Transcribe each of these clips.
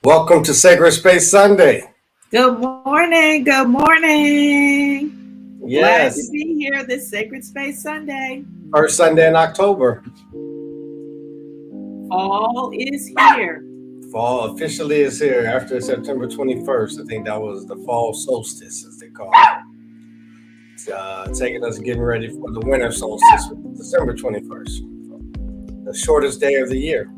Welcome to Sacred Space Sunday. Good morning. Good morning. Glad to Yes, be here this Sacred Space Sunday. first Sunday in October. Fall is here. Fall officially is here after September 21st. I think that was the fall solstice, as they call it. It's, taking us getting ready for the winter solstice, December 21st, the shortest day of the year.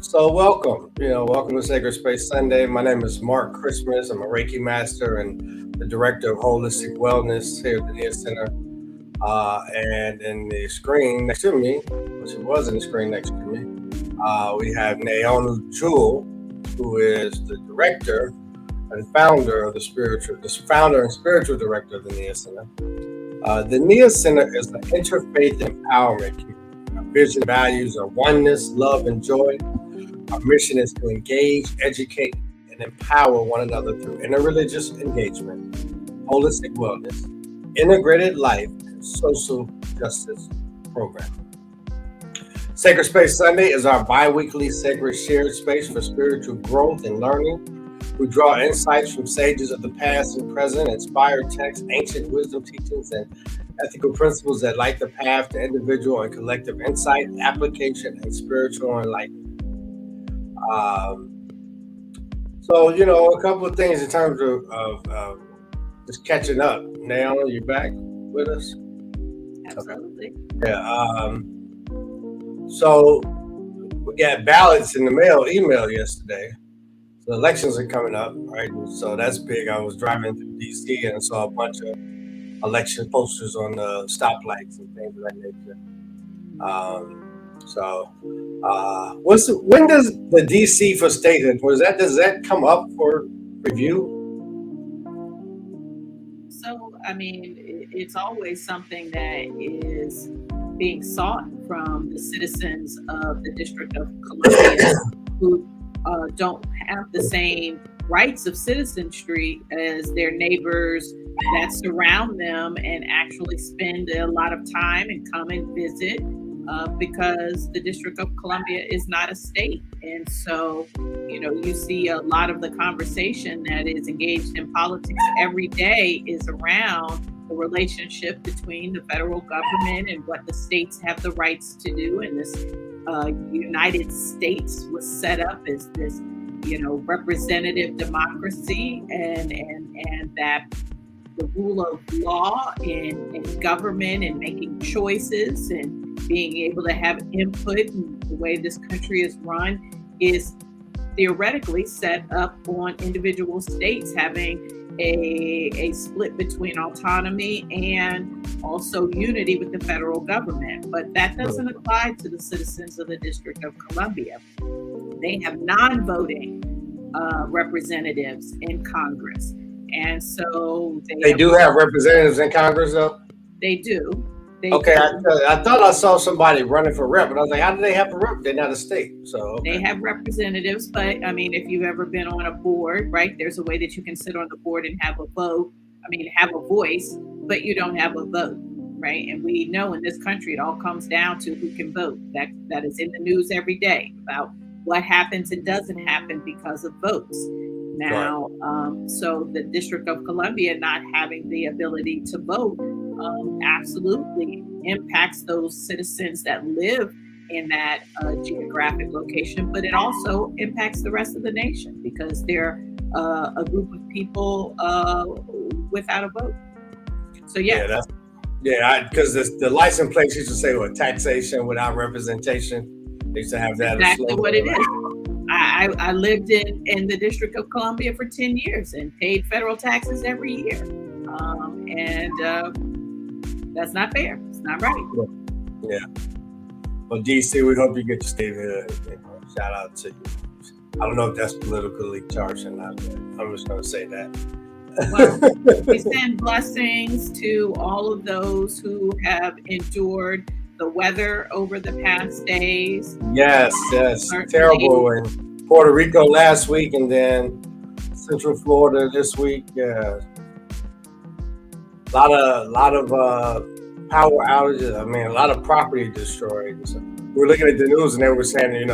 So welcome, welcome to Sacred Space Sunday. My name is Mark Christmas. I'm a Reiki master and the director of holistic wellness here at the Niyah Center. And in the screen next to me, which it was in the screen next to me, we have Naonu Jewel, who is the director and founder of founder and spiritual director of the Niyah Center. The Niyah Center is an interfaith empowerment community. Our vision values are oneness, love, and joy. Our mission is to engage, educate, and empower one another through interreligious engagement, holistic wellness, integrated life, and social justice program. Sacred Space Sunday is our bi-weekly sacred shared space for spiritual growth and learning. We draw insights from sages of the past and present, inspired texts, ancient wisdom teachings, and ethical principles that light the path to individual and collective insight, application, and spiritual enlightenment. So, a couple of things in terms of just catching up. Naomi, you back with us? Absolutely. Okay. Yeah. So we got ballots in the email yesterday. The elections are coming up, right? So that's big. I was driving through DC and I saw a bunch of election posters on the stoplights and things of that nature. When does the DC for statehood? Does that come up for review? So, it's always something that is being sought from the citizens of the District of Columbia who don't have the same rights of citizenry as their neighbors that surround them and actually spend a lot of time and come and visit because the District of Columbia is not a state. And so, you see a lot of the conversation that is engaged in politics every day is around the relationship between the federal government and what the states have the rights to do. And this United States was set up as this, representative democracy and that the rule of law in government and making choices and being able to have input in the way this country is run is theoretically set up on individual states having a split between autonomy and also unity with the federal government. But that doesn't apply to the citizens of the District of Columbia. They have non-voting representatives in Congress. And so they do have representatives in Congress, though? They do. Okay, I thought I saw somebody running for rep, but I was like, how do they have a rep? They're not a state. So okay. They have representatives, but if you've ever been on a board, right, there's a way that you can sit on the board and have a vote. Have a voice, but you don't have a vote, right? And we know in this country, it all comes down to who can vote. That is in the news every day about what happens and doesn't happen because of votes. Now, so the District of Columbia not having the ability to vote absolutely impacts those citizens that live in that geographic location, but it also impacts the rest of the nation because they're a group of people without a vote. So because the license plates used to say taxation without representation. They used to have that. Exactly what it is. I lived in the District of Columbia for 10 years and paid federal taxes every year. That's not fair. It's not right. Yeah. Well, DC, we hope you get to stay here. Shout out to you. I don't know if that's politically charged or not, but I'm just going to say that. Well, we send blessings to all of those who have endured the weather over the past days. Yes. Terrible in Puerto Rico last week and then Central Florida this week. Yeah. A lot of power outages. A lot of property destroyed. So were looking at the news and they were saying,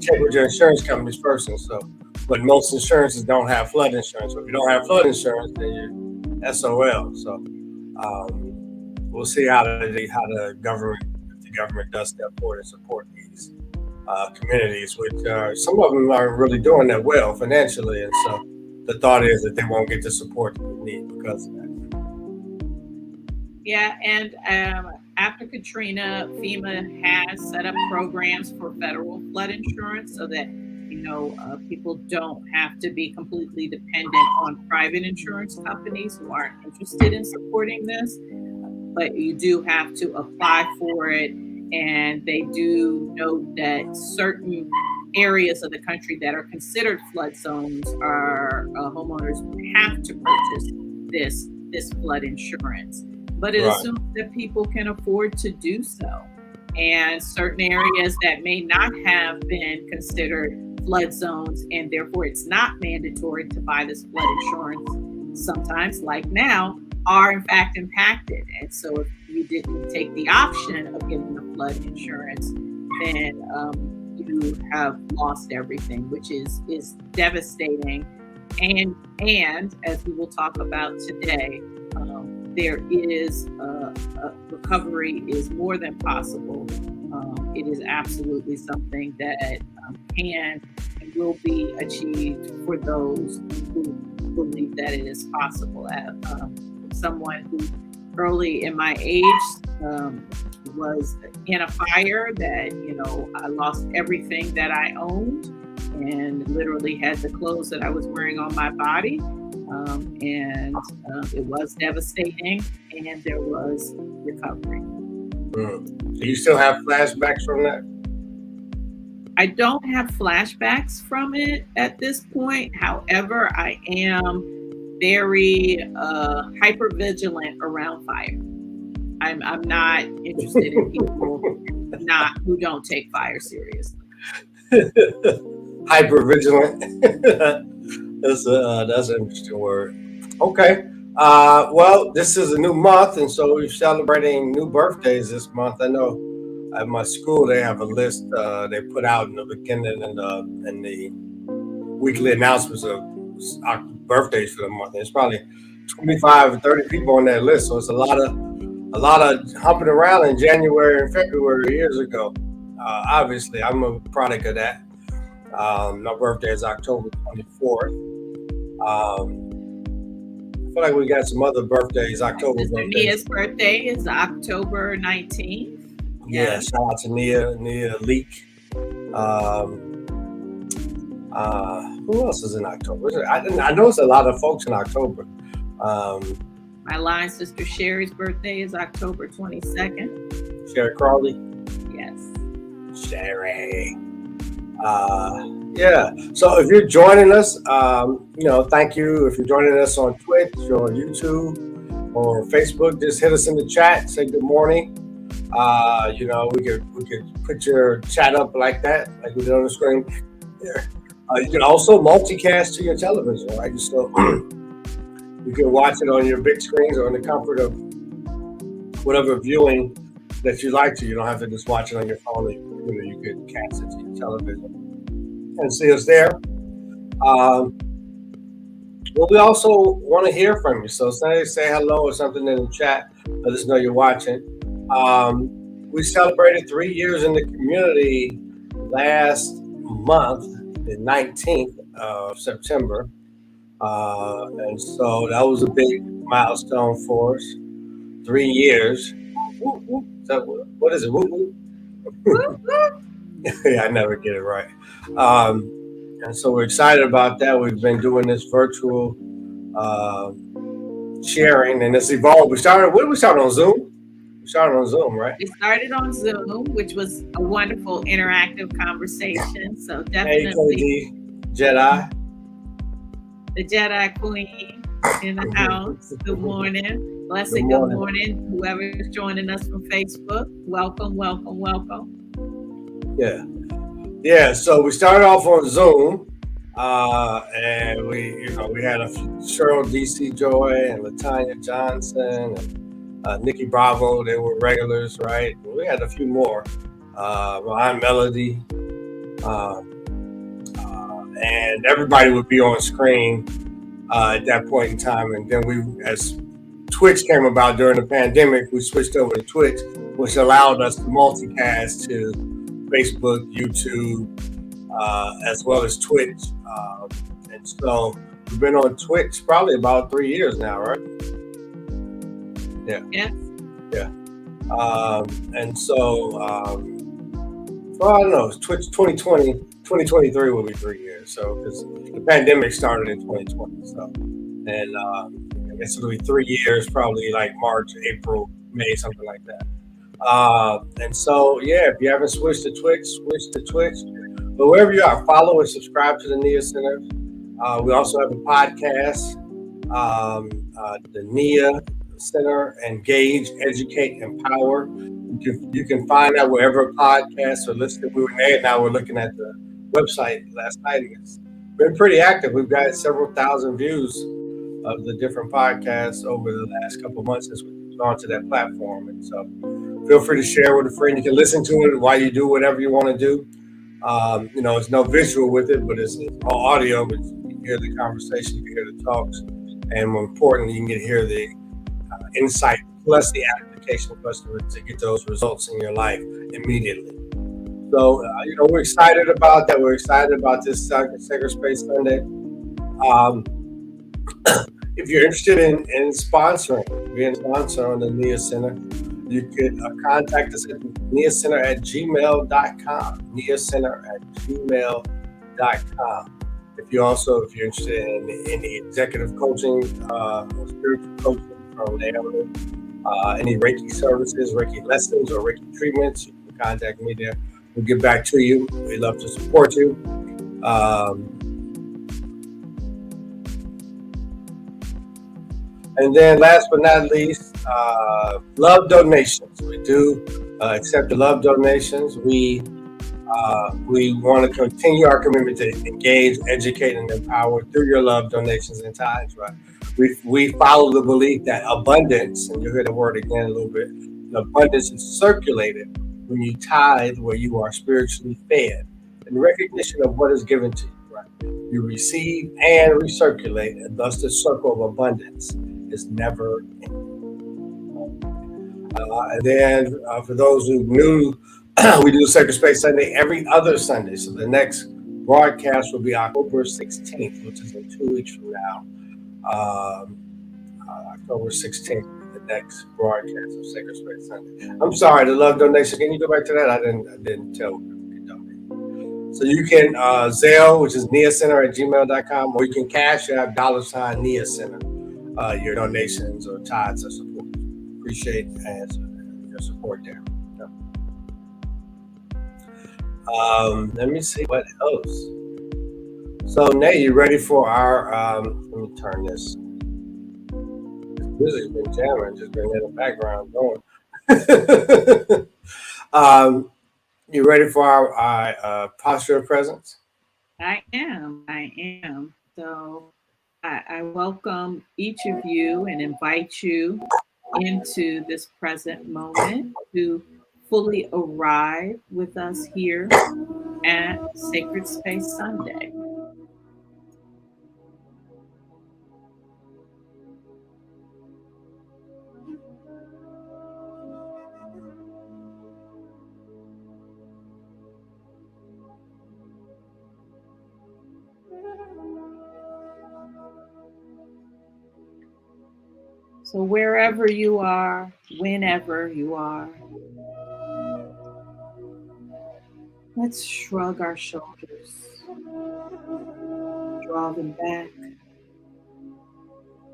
check with your insurance companies first. And so, but most insurances don't have flood insurance. So if you don't have flood insurance, then you're SOL. So we'll see how the government does step forward and support these communities, which some of them aren't really doing that well financially. And so the thought is that they won't get the support that they need because of that. Yeah, and after Katrina, FEMA has set up programs for federal flood insurance so that people don't have to be completely dependent on private insurance companies who aren't interested in supporting this. But you do have to apply for it, and they do note that certain areas of the country that are considered flood zones are homeowners have to purchase this flood insurance. But it assumes that people can afford to do so. And certain areas that may not have been considered flood zones, and therefore it's not mandatory to buy this flood insurance, sometimes, like now, are in fact impacted. And so if you didn't take the option of getting the flood insurance, then you have lost everything, which is devastating. And as we will talk about today, there is recovery is more than possible. It is absolutely something that can and will be achieved for those who believe that it is possible. Someone who early in my age was in a fire that, I lost everything that I owned and literally had the clothes that I was wearing on my body. And it was devastating, and there was recovery. Do you still have flashbacks from that? I don't have flashbacks from it at this point. However, I am very hyper vigilant around fire. I'm not interested in people who don't take fire seriously. Hyper vigilant. That's an interesting word. Okay. Well, this is a new month, and so we're celebrating new birthdays this month. I know at my school they have a list they put out in the beginning and the weekly announcements of birthdays for the month. There's probably 25 or 30 people on that list, so it's a lot of humping around in January and February years ago. Obviously, I'm a product of that. My birthday is October 24th. I feel like we got some other birthdays. October birthdays. Niyah's birthday is October 19th. Yeah, shout out to Niyah Leak. Who else is in October? I know it's a lot of folks in October. My line sister Sherry's birthday is October 22nd. Sherry Crawley? Yes. Sherry. Yeah. So if you're joining us, thank you. If you're joining us on Twitch or YouTube or Facebook, just hit us in the chat. Say good morning. We could put your chat up like that, like we did on the screen. Yeah. You can also multicast to your television, right? So you can watch it on your big screens or in the comfort of whatever viewing that you like to. You don't have to just watch it on your phone or your computer. You could cast it to your television and see us there. Well, we also want to hear from you. So say hello or something in the chat. Let us know you're watching. We celebrated 3 years in the community last month, the 19th of September. And so that was a big milestone for us. 3 years. What is it? Yeah, I never get it right. And so we're excited about that. We've been doing this virtual sharing, and it's evolved. We started on Zoom? We started on Zoom, right? We started on Zoom, which was a wonderful interactive conversation. So definitely. Hey, Jedi. The Jedi Queen in the house. Good morning. Blessed good morning. Whoever is joining us from Facebook, welcome. Yeah. So we started off on Zoom, and we had a few, Cheryl DC Joy and Latanya Johnson and Nikki Bravo. They were regulars, right? We had a few more, my Aunt Melody, uh, and everybody would be on screen at that point in time. And then as Twitch came about during the pandemic, we switched over to Twitch, which allowed us to multicast to Facebook, YouTube, as well as Twitch. And so we've been on Twitch probably about 3 years now, right? Yeah. Yeah. And so, well, I don't know. Twitch 2023 will be 3 years. So, because the pandemic started in 2020. So, and I guess it'll be 3 years, probably like March, April, May, something like that. And so, yeah, if you haven't switched to Twitch, switch to Twitch. But wherever you are, follow and subscribe to the Niyah Center. We also have a podcast, the Niyah Center, Engage, Educate, Empower. You can find that wherever podcasts are listed. We were there, now we're looking at the website last night. It's been pretty active. We've got several thousand views of the different podcasts over the last couple of months since we've gone to that platform. And so feel free to share with a friend. You can listen to it while you do whatever you want to do. It's no visual with it, but it's all audio, but you can hear the conversation, you can hear the talks, and more importantly, you can hear the insight plus the application for us to get those results in your life immediately. So, we're excited about that. We're excited about this Sacred Space Sunday. If you're interested in being a sponsor on the Niyah Center, you could contact us at niyahcenter@gmail.com. niyahcenter@gmail.com. If you're interested in any executive coaching or spiritual coaching from Naomi, any Reiki services, Reiki lessons, or Reiki treatments, you can contact me there. We'll get back to you. We'd love to support you. And then last but not least, love donations. We do accept the love donations. We want to continue our commitment to engage, educate, and empower through your love donations and tithes, right? We follow the belief that abundance, and you'll hear the word again a little bit, the abundance is circulated when you tithe where you are spiritually fed in recognition of what is given to you, right? You receive and recirculate, and thus the circle of abundance is never ending. And then for those who knew, we do Sacred Space Sunday every other Sunday. So the next broadcast will be October 16th, which is in 2 weeks from now. October 16th, the next broadcast of Sacred Space Sunday. I'm sorry, the love donation. Can you go back to that? I didn't tell you. So you can Zelle, which is niyahcenter@gmail.com, or you can Cash App $ Niyah Center. Your donations or tithes or support. Appreciate your support there. Let me see what else. So, Nate, you ready for our? Let me turn this. Music's been jamming, just been in the background going. You ready for our posture of presence? I am. So I welcome each of you and invite you into this present moment to fully arrive with us here at Sacred Space Sunday. So wherever you are, whenever you are, let's shrug our shoulders, draw them back,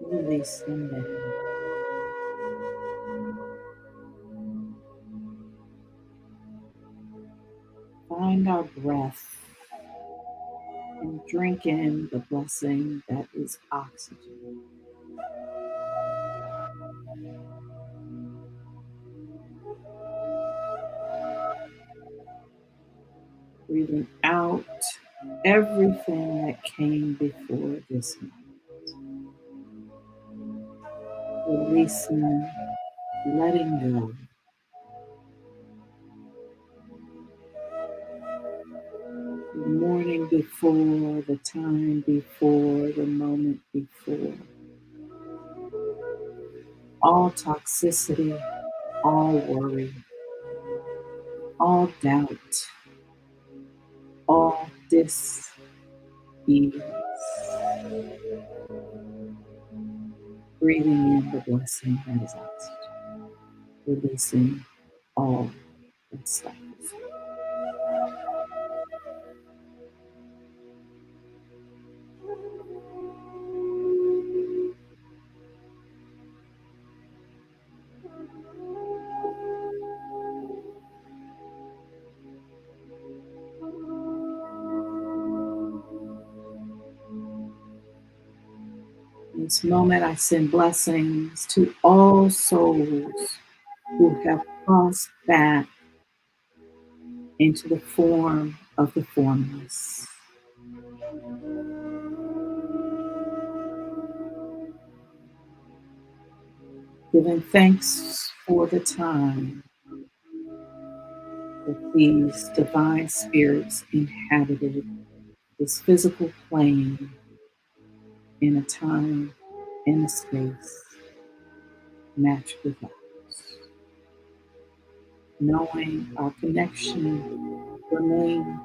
release them down. Find our breath and drink in the blessing that is oxygen. Breathing out everything that came before this moment. Releasing, letting go. before, the time before, the moment before. All toxicity, all worry, all doubt, all dis-ease. Breathing in the blessing that is oxygen, releasing all that stuff. In this moment, I send blessings to all souls who have crossed back into the form of the formless. Giving thanks for the time that these divine spirits inhabited this physical plane in a time and a space matched with ours. Knowing our connection remains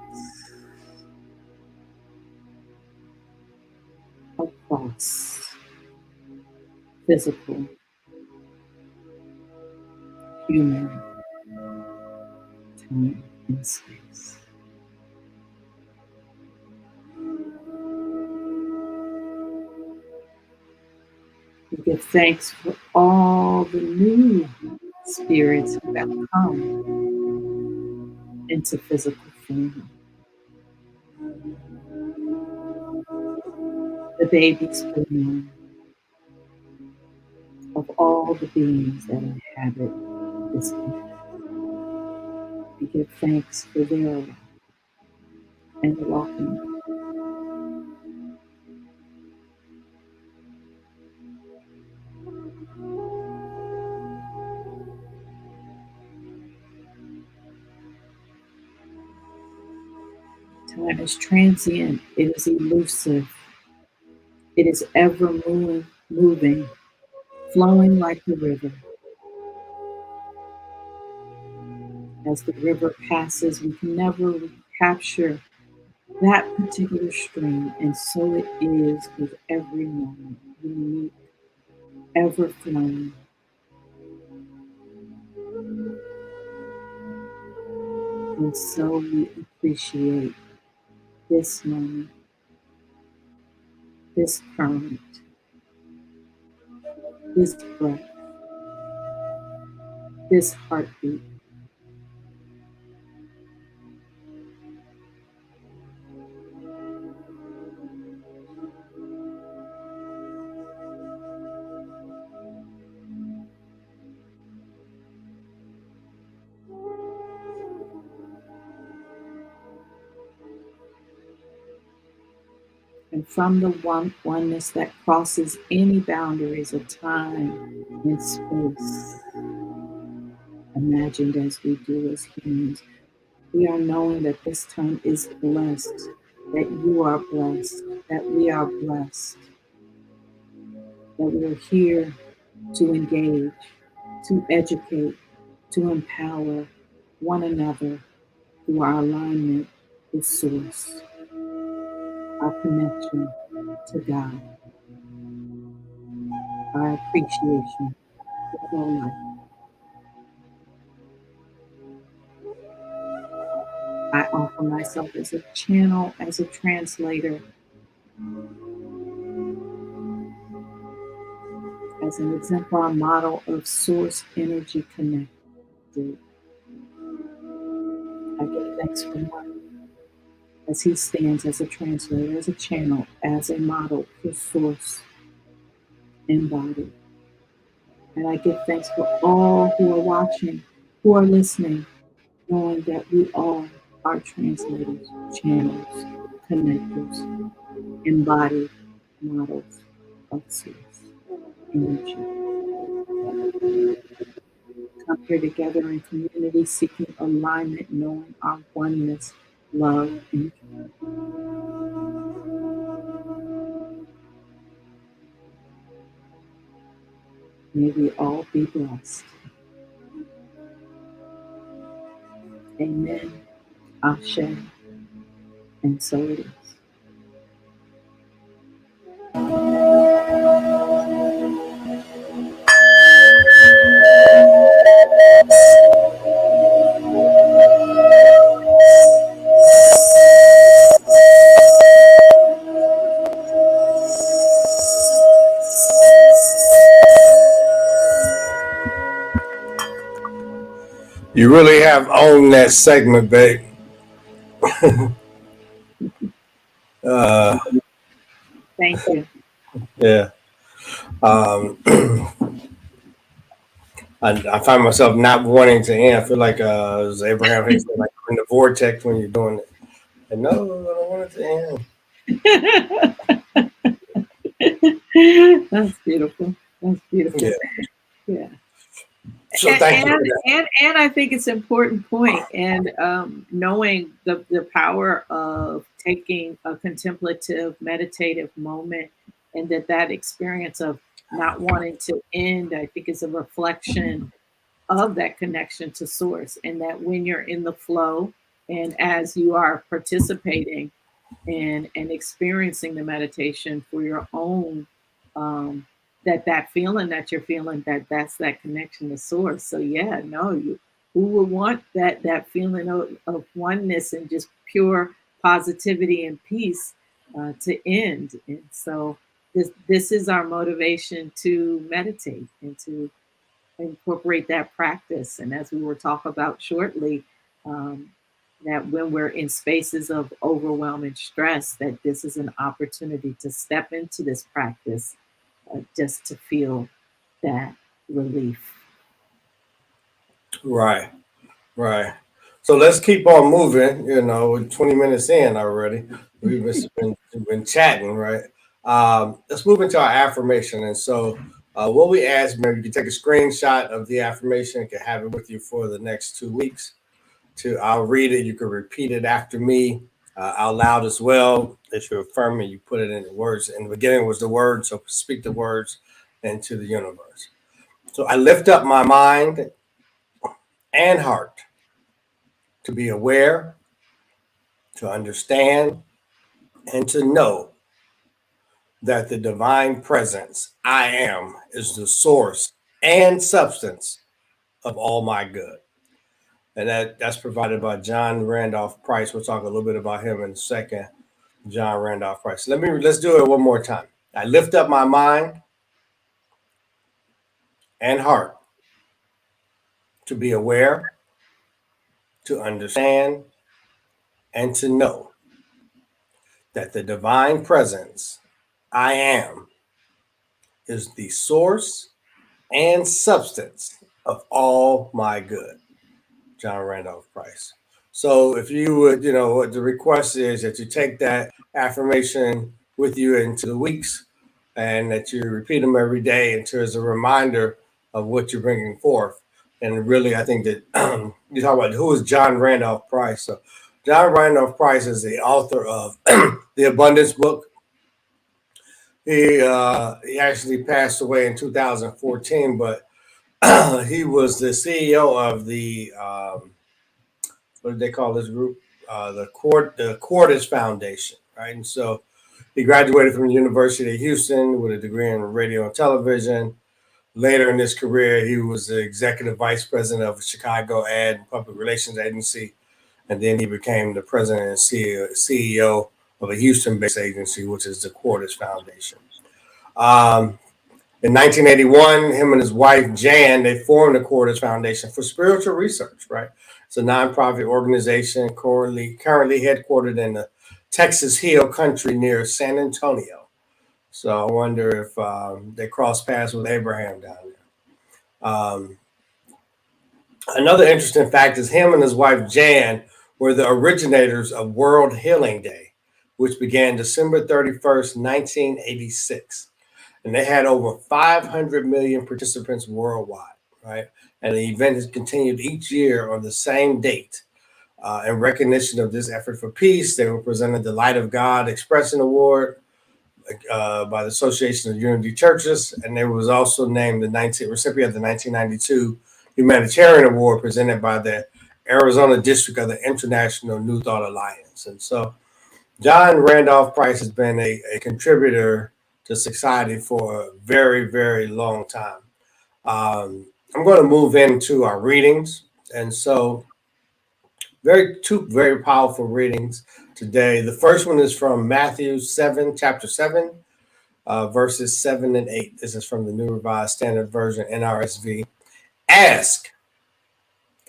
across physical, human, time, and space. We give thanks for all the new spirits who have come into physical form. The babies born of all the beings that inhabit this planet. We give thanks for their arrival and welcome. Time is transient, it is elusive, it is ever moving, flowing like the river. As the river passes, we can never recapture that particular stream, and so it is with every moment, unique, ever flowing. And so we appreciate this moment, this current, this breath, this heartbeat. And from the oneness that crosses any boundaries of time and space, imagined as we do as humans, we are knowing that this time is blessed, that you are blessed, that we are blessed, that we are here to engage, to educate, to empower one another through our alignment with Source, our connection to God, our appreciation for all life. I offer myself as a channel, as a translator, as an exemplar model of Source energy connected. I give thanks for Mark as he stands as a translator, as a channel, as a model for Source embodied. And I give thanks for all who are watching, who are listening, knowing that we all are translators, channels, connectors, embodied models of Source energy. Come here together in community, seeking alignment, knowing our oneness, love, and joy. May we all be blessed. Amen. Ashe. And so it is. You really have owned that segment, babe. Thank you. Yeah. I find myself not wanting to end. I feel like as Abraham Hicks said, like in the vortex when you're doing it. And no, I don't want it to end. That's beautiful. That's beautiful. Yeah. Yeah. So thank you for that. And I think it's an important point, and knowing the power of taking a contemplative, meditative moment, and that experience of not wanting to end, I think is a reflection of that connection to source, and that when you're in the flow and as you are participating and experiencing the meditation for your own that feeling that you're feeling, that's that connection to source. So yeah, no, you who would want that feeling of oneness and just pure positivity and peace to end. And so this is our motivation to meditate and to incorporate that practice. And as we will talk about shortly, that when we're in spaces of overwhelming stress, that this is an opportunity to step into this practice just to feel that relief. Right. Right. So let's keep on moving. You know, we're 20 minutes in already. We've been chatting, right? Let's move into our affirmation. And so, what we ask, maybe you can take a screenshot of the affirmation. You can have it with you for the next 2 weeks. I'll read it. You can repeat it after me out loud as well. If you're affirming, you put it in the words. In the beginning was the word, so speak the words into the universe. So I lift up my mind and heart to be aware, to understand, and to know that the divine presence I am is the source and substance of all my good. And that's provided by John Randolph Price. We'll talk a little bit about him in a second. John Randolph Price. Let's do it one more time. I lift up my mind and heart to be aware, to understand, and to know that the divine presence I am is the source and substance of all my good. John Randolph Price. So if you would, what the request is that you take that affirmation with you into the weeks and that you repeat them every day until as a reminder of what you're bringing forth. And really, I think that you talk about who is John Randolph Price. So John Randolph Price is the author of the Abundance Book. He actually passed away in 2014, but he was the CEO of the what did they call this group? The Cordis Foundation, right? And so he graduated from the University of Houston with a degree in radio and television. Later in his career, he was the executive vice president of Chicago Ad and Public Relations Agency, and then he became the president and CEO of a Houston-based agency, which is the Cordis Foundation. In 1981, him and his wife, Jan, they formed the Cordis Foundation for Spiritual Research, right? It's a nonprofit organization currently headquartered in the Texas Hill Country near San Antonio. So I wonder if they crossed paths with Abraham down there. Another interesting fact is him and his wife, Jan, were the originators of World Healing Day, which began December 31st, 1986. And they had over 500 million participants worldwide, right? And the event has continued each year on the same date. In recognition of this effort for peace, they were presented the Light of God Expression Award by the Association of Unity Churches, and they was also named the recipient of the 1992 Humanitarian Award presented by the Arizona District of the International New Thought Alliance. And so John Randolph Price has been a contributor to society for a very, very long time. I'm going to move into our readings. And so two very powerful readings today. The first one is from Matthew 7, chapter 7, verses 7 and 8. This is from the New Revised Standard Version, NRSV. Ask,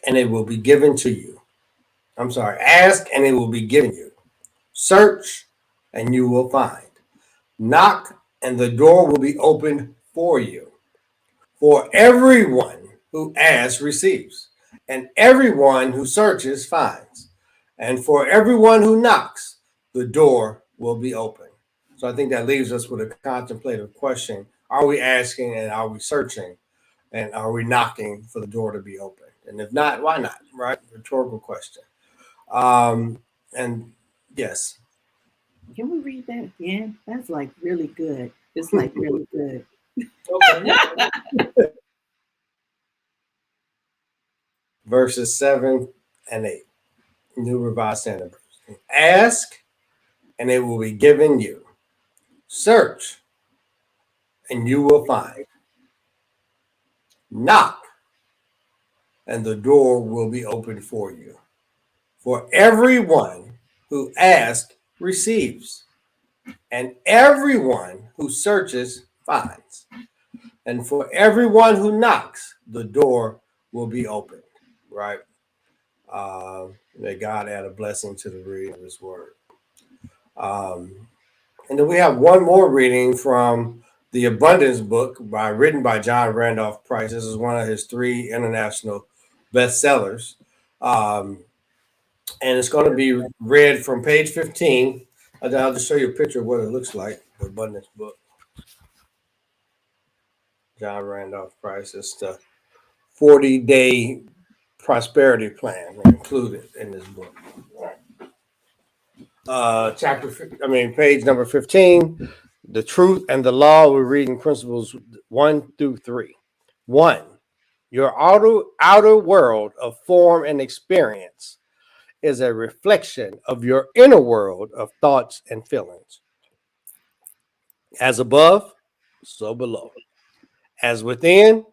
and it will be given to you. I'm sorry. Ask, and it will be given you. Search, and you will find. Knock, and the door will be opened for you. For everyone who asks receives, and everyone who searches finds. And for everyone who knocks, the door will be open. So I think that leaves us with a contemplative question. Are we asking and are we searching? And are we knocking for the door to be open? And if not, why not? Right? Rhetorical question. And yes. Can we read that again? That's like really good. It's like really good. Okay. Verses 7 and 8. New Revised Standard Version. Ask, and it will be given you. Search, and you will find. Knock, and the door will be opened for you. For everyone who asks receives, and everyone who searches finds. And for everyone who knocks, the door will be opened. Right? May God add a blessing to the reading of His Word. And then we have one more reading from the Abundance book written by John Randolph Price. This is one of his 3 international bestsellers. And it's going to be read from page 15. I'll just show you a picture of what it looks like, the Abundance book. John Randolph Price. It's the 40-day prosperity plan included in this book. Page number 15, the truth and the law. We're reading principles 1 through 3. 1, your outer world of form and experience is a reflection of your inner world of thoughts and feelings. As above, so below. As within,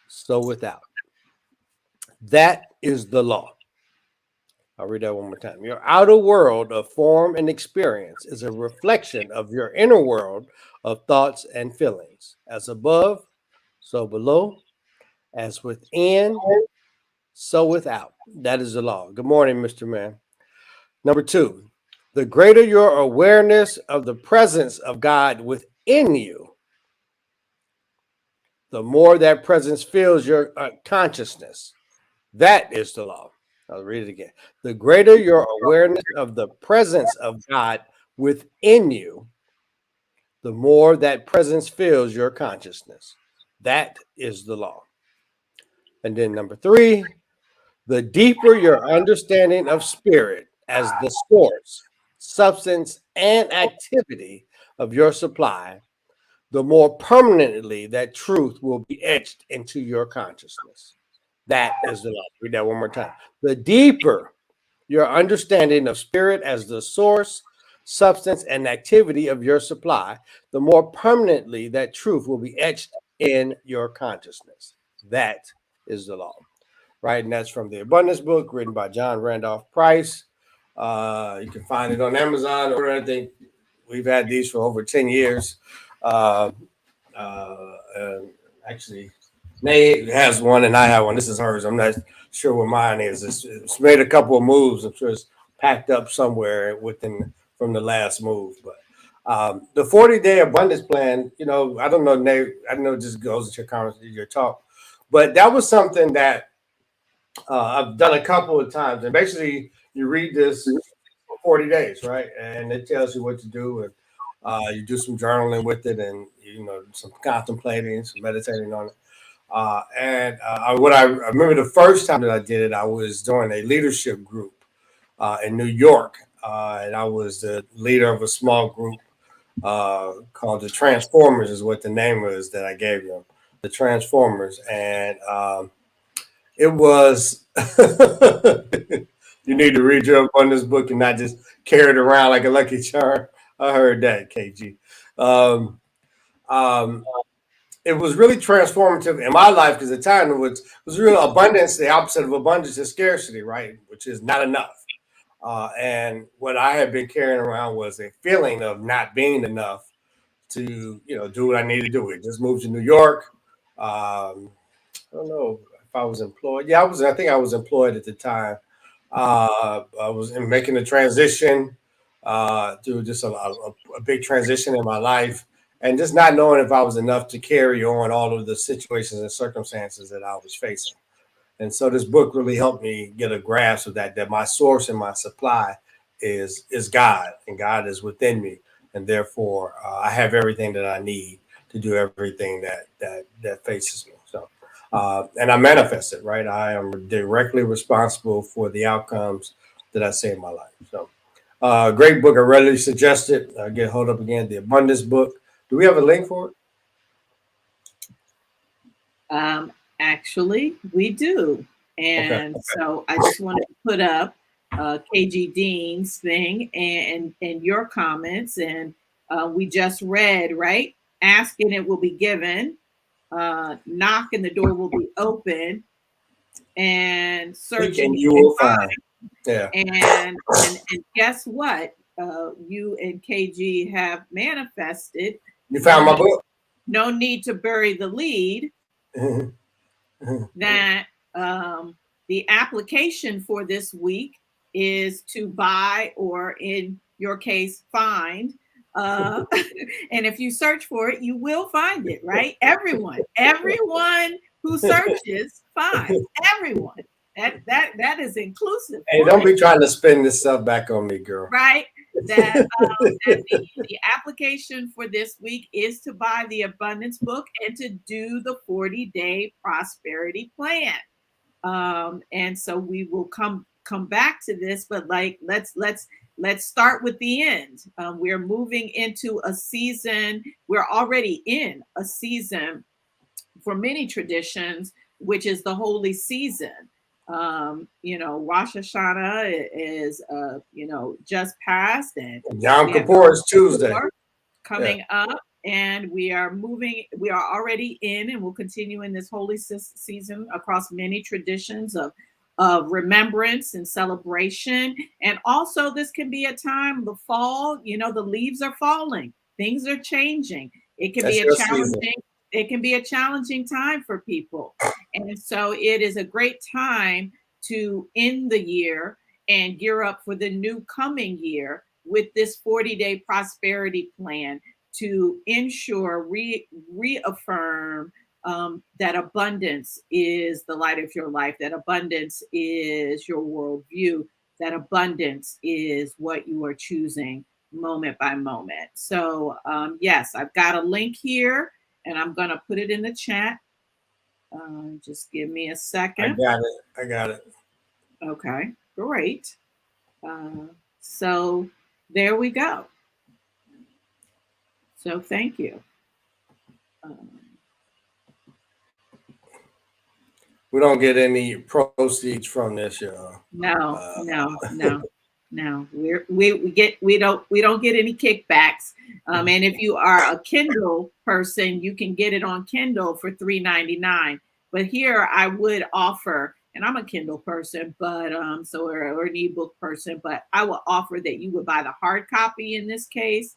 so without. That is the law. I'll read that one more time. Your outer world of form and experience is a reflection of your inner world of thoughts and feelings. As above, so below. As within, so without. That is the law. Good morning, Mr. Man. Number 2, the greater your awareness of the presence of God within you, the more that presence fills your consciousness. That is the law. I'll read it again. The greater your awareness of the presence of God within you, the more that presence fills your consciousness. That is the law. And then number 3, the deeper your understanding of spirit as the source, substance, and activity of your supply, the more permanently that truth will be etched into your consciousness. That is the law. Read that one more time. The deeper your understanding of spirit as the source, substance, and activity of your supply, the more permanently that truth will be etched in your consciousness. That is the law. Right? And that's from the Abundance book written by John Randolph Price. You can find it on Amazon or anything. We've had these for over 10 years. Actually, Nee has one and I have one. This is hers. I'm not sure what mine is. It's made a couple of moves. I'm sure it's packed up somewhere from the last move. But the 40-day abundance plan, I don't know, Nee, I know it just goes with your talk, but that was something that I've done a couple of times. And basically, you read this for 40 days, right? And it tells you what to do. And you do some journaling with it and, some contemplating, some meditating on it. What I remember the first time that I did it, I was doing a leadership group in New York. And I was the leader of a small group called The Transformers, is what the name was that I gave them, The Transformers. And it was, you need to read up on this book and not just carry it around like a Lucky Charm. I heard that, KG. Um, um, it was really transformative in my life because the time was real abundance. The opposite of abundance is scarcity, right? Which is not enough. And what I had been carrying around was a feeling of not being enough to, do what I needed to do. We just moved to New York. I don't know if I was employed. Yeah, I was. I think I was employed at the time. I was making a transition through just a big transition in my life, and just not knowing if I was enough to carry on all of the situations and circumstances that I was facing. And so this book really helped me get a grasp of that. That my source and my supply is God, and God is within me, and therefore I have everything that I need to do everything that faces me. So. And I manifest it, right? I am directly responsible for the outcomes that I see in my life. So, great book. I readily suggest it. Get hold up again. The Abundance book. Do we have a link for it? Actually, we do. And so I just wanted to put up KG Dean's thing and your comments. And we just read, right? Ask and it will be given. Knock and the door will be open. And search and you will find. Yeah. And guess what? You and KG have manifested. You found my book. No need to bury the lead. That the application for this week is to buy, or in your case, find. And if you search for it, you will find it, right? Everyone who searches finds. Everyone. That is inclusive. Hey, don't be trying to spin this stuff back on me, girl. Right. That the application for this week is to buy the Abundance book and to do the 40-day prosperity plan. And so we will come back to this, but let's start with the end. We're moving into a season. We're already in a season for many traditions, which is the holy season. Rosh Hashanah is, just passed, and Yom Kippur is Tuesday coming up, and we are already in, and we'll continue in this holy season across many traditions of remembrance and celebration. And also this can be a time, the fall, the leaves are falling, things are changing. It can be a challenging It can be a challenging time for people. And so it is a great time to end the year and gear up for the new coming year with this 40-day prosperity plan to ensure, reaffirm that abundance is the light of your life, that abundance is your worldview, that abundance is what you are choosing moment by moment. So yes, I've got a link here, and I'm going to put it in the chat. Just give me a second. I got it. Okay, great. So there we go. So thank you. We don't get any proceeds from this, y'all. No. We don't get any kickbacks. And if you are a Kindle person, you can get it on Kindle for $3.99. But here I would offer, and I'm a Kindle person, but or an ebook person, but I will offer that you would buy the hard copy in this case.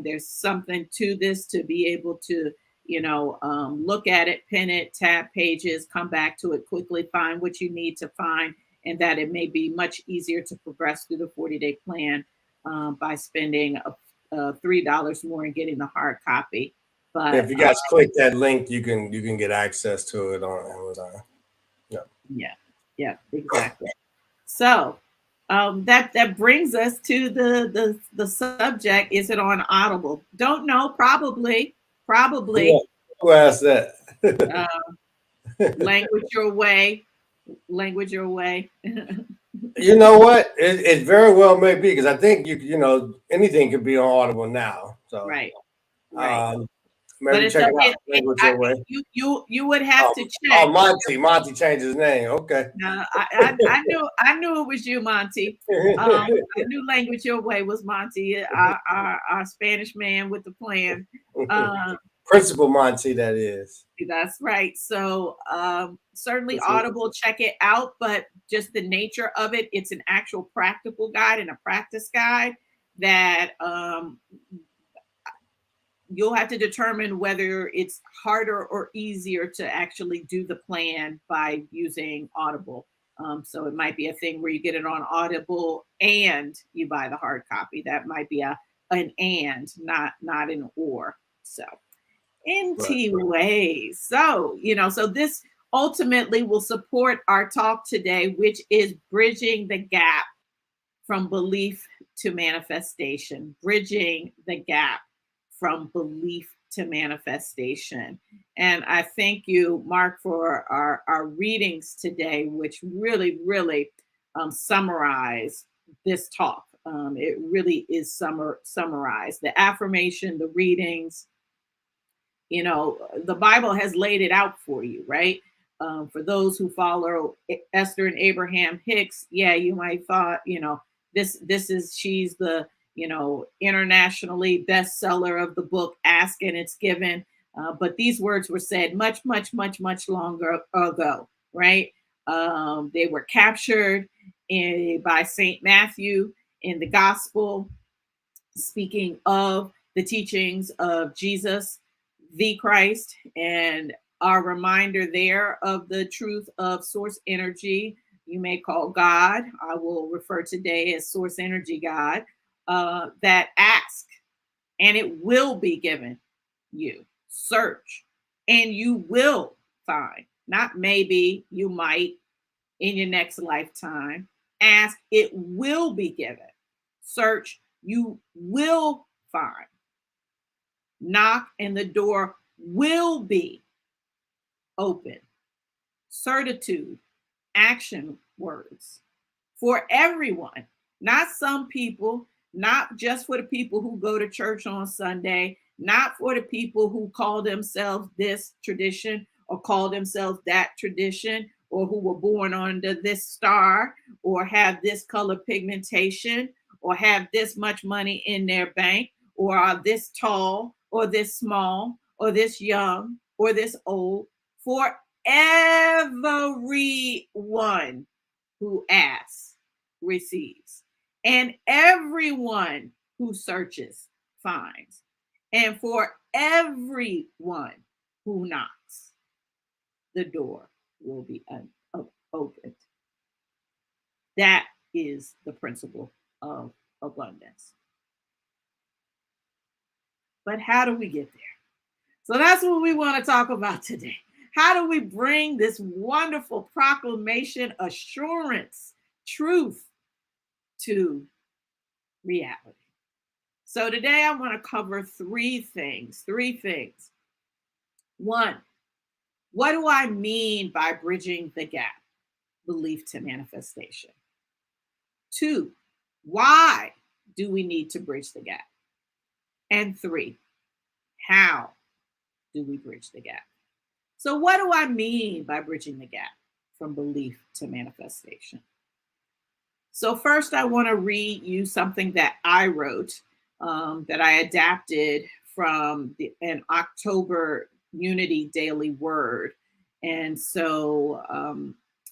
There's something to this to be able to, look at it, pin it, tab pages, come back to it quickly, find what you need to find, and that it may be much easier to progress through the 40-day plan by spending $3 more and getting the hard copy. But if you guys click that link, you can get access to it on Amazon. Yeah, exactly. So that brings us to the subject. Is it on Audible? Don't know. Probably. Yeah. Who asked that? Language your way. You know what? It very well may be, because I think you know anything could be on Audible now. So right, right. um, But maybe it's check a, it out. Language I, your way. you would have Oh, to oh, check. Monty changed his name. Okay. No, I knew it was you, Monty. I knew language your way was Monty, our Spanish man with the plan. Um, Principal Monty, that is. that's right. So certainly Audible, check it out. But just the nature of it, it's an actual practical guide and a practice guide that you'll have to determine whether it's harder or easier to actually do the plan by using Audible. So it might be a thing where you get it on Audible and you buy the hard copy. That might be an and, not an or. So Right. ways. So so this ultimately will support our talk today, which is bridging the gap from belief to manifestation, bridging the gap from belief to manifestation. And I thank you, Mark, for our readings today, which really summarize this talk. It really is summarized. The affirmation, the readings, the Bible has laid it out for you, right? For those who follow Esther and Abraham Hicks, yeah, you might thought, this is she's the internationally bestseller of the book Ask and It's Given, but these words were said much longer ago, right? They were captured by Saint Matthew in the Gospel, speaking of the teachings of Jesus, the Christ, and our reminder there of the truth of source energy. You may call God, I will refer today as source energy God, that ask and it will be given you. Search and you will find. Not maybe, you might in your next lifetime. Ask, it will be given. Search, you will find. Knock, and the door will be open. Certitude, action words for everyone, not some people, not just for the people who go to church on Sunday, not for the people who call themselves this tradition or call themselves that tradition, or who were born under this star or have this color pigmentation or have this much money in their bank or are this tall or this small or this young or this old. For everyone who asks receives, and everyone who searches finds, and for everyone who knocks, the door will be opened. That is the principle of abundance. But how do we get there? So that's what we want to talk about today. How do we bring this wonderful proclamation, assurance, truth to reality? So today I want to cover three things. One, what do I mean by bridging the gap, belief to manifestation? Two, why do we need to bridge the gap? And three, how do we bridge the gap? So what do I mean by bridging the gap from belief to manifestation? So first, I want to read you something that I wrote, that I adapted from an October Unity Daily Word. And so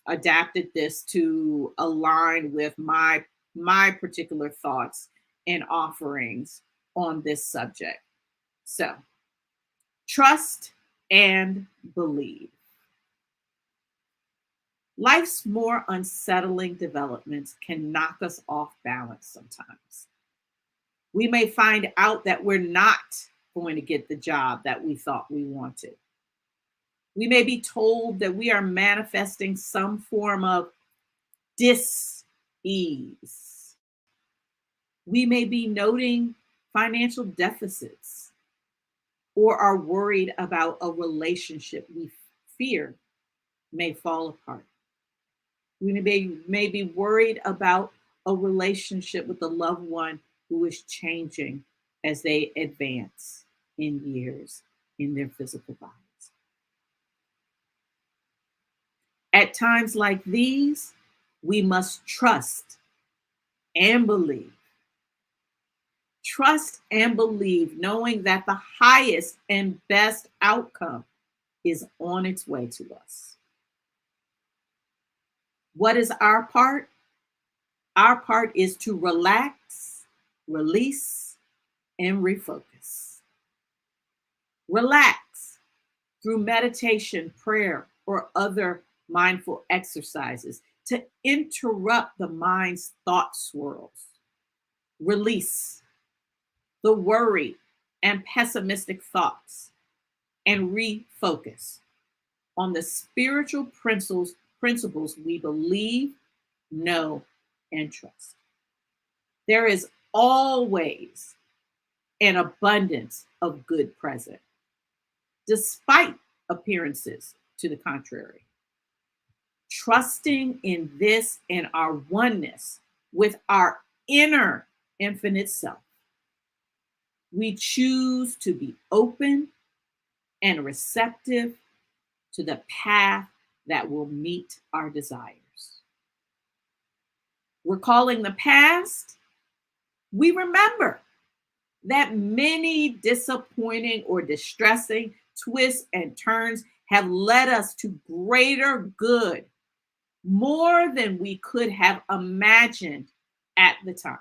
adapted this to align with my particular thoughts and offerings on this subject. So, trust and believe. Life's more unsettling developments can knock us off balance sometimes. We may find out that we're not going to get the job that we thought we wanted. We may be told that we are manifesting some form of dis-ease. We may be noting financial deficits or are worried about a relationship we fear may fall apart. We may be worried about a relationship with a loved one who is changing as they advance in years in their physical bodies. At times like these, we must trust and believe. Trust and believe, knowing that the highest and best outcome is on its way to us. What is our part? Our part is to relax, release, and refocus. Relax through meditation, prayer, or other mindful exercises to interrupt the mind's thought swirls. Release the worry and pessimistic thoughts and refocus on the spiritual principles we believe, know, and trust. There is always an abundance of good present, despite appearances to the contrary. Trusting in this and our oneness with our inner infinite self, we choose to be open and receptive to the path that will meet our desires. Recalling the past, we remember that many disappointing or distressing twists and turns have led us to greater good, more than we could have imagined at the time.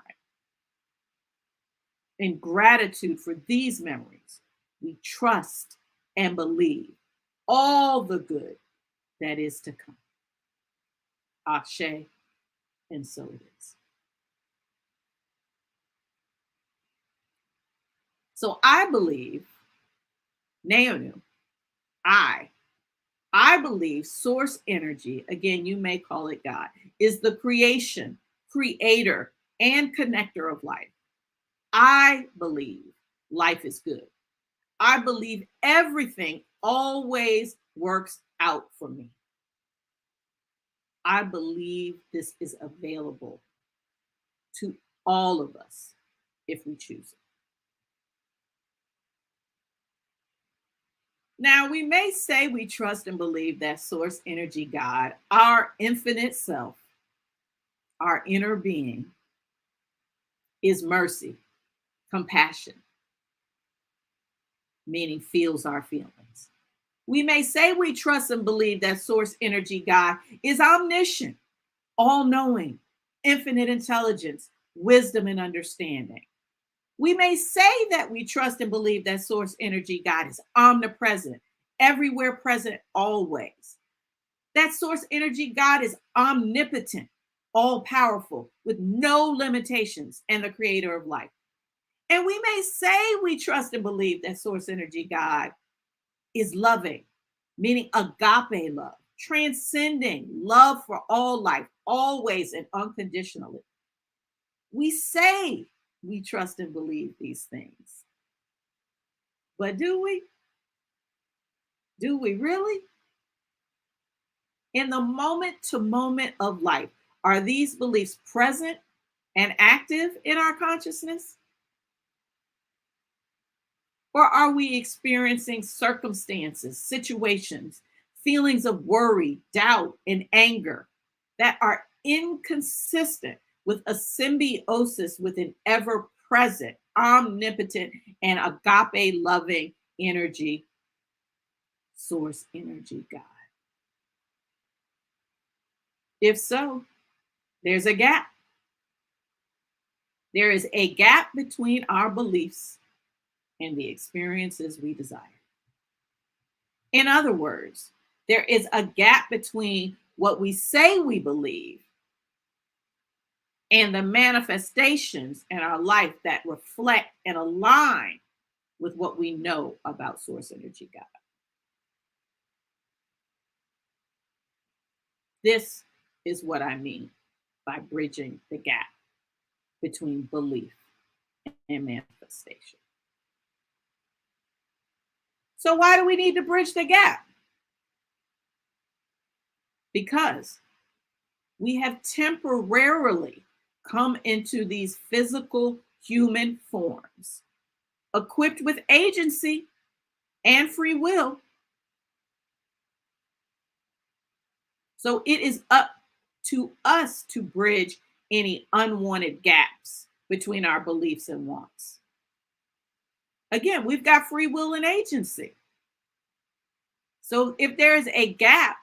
In gratitude for these memories, we trust and believe all the good that is to come. Ashe, and so it is. So I believe, Neonu, I believe source energy, again, you may call it God, is the creation, creator, and connector of life. I believe life is good. I believe everything always works out for me. I believe this is available to all of us if we choose it. Now, we may say we trust and believe that source energy God, our infinite self, our inner being, is mercy, compassion, meaning feels our feelings. We may say we trust and believe that source energy God is omniscient, all-knowing, infinite intelligence, wisdom, and understanding. We may say that we trust and believe that source energy God is omnipresent, everywhere present, always. That source energy God is omnipotent, all powerful, with no limitations, and the creator of life. And we may say we trust and believe that source energy God is loving, meaning agape love, transcending love for all life, always and unconditionally. We say we trust and believe these things. But do we? Do we really? In the moment to moment of life, are these beliefs present and active in our consciousness? Or are we experiencing circumstances, situations, feelings of worry, doubt, and anger that are inconsistent with a symbiosis with an ever present, omnipotent, and agape loving energy, source energy God? If so, there's a gap. There is a gap between our beliefs and the experiences we desire. In other words, there is a gap between what we say we believe and the manifestations in our life that reflect and align with what we know about source energy God. This is what I mean by bridging the gap between belief and manifestation. So why do we need to bridge the gap? Because we have temporarily come into these physical human forms equipped with agency and free will. So it is up to us to bridge any unwanted gaps between our beliefs and wants. Again, we've got free will and agency. So if there is a gap,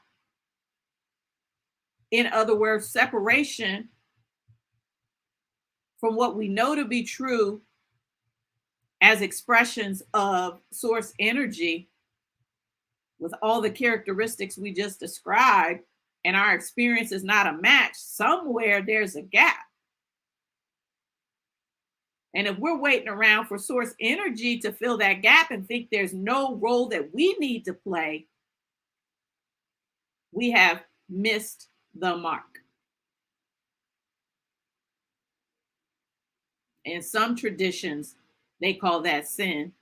in other words, separation from what we know to be true as expressions of source energy with all the characteristics we just described, and our experience is not a match, somewhere there's a gap. And if we're waiting around for source energy to fill that gap and think there's no role that we need to play, we have missed the mark. In some traditions, they call that sin.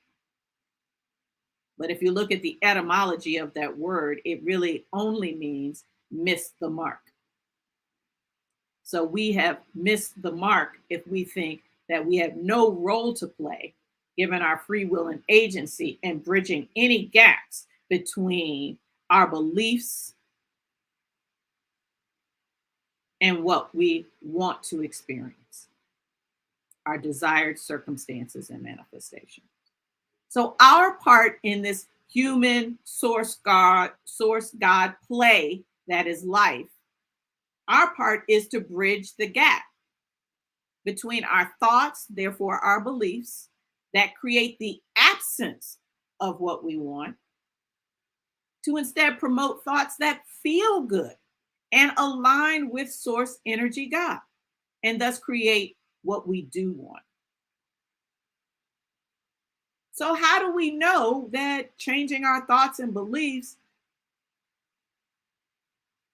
But if you look at the etymology of that word, it really only means miss the mark. So we have missed the mark if we think that we have no role to play, given our free will and agency, and bridging any gaps between our beliefs and what we want to experience, our desired circumstances and manifestation. So our part in this human source God play that is life, our part is to bridge the gap between our thoughts, therefore our beliefs, that create the absence of what we want, to instead promote thoughts that feel good and align with source energy God, and thus create what we do want. So how do we know that changing our thoughts and beliefs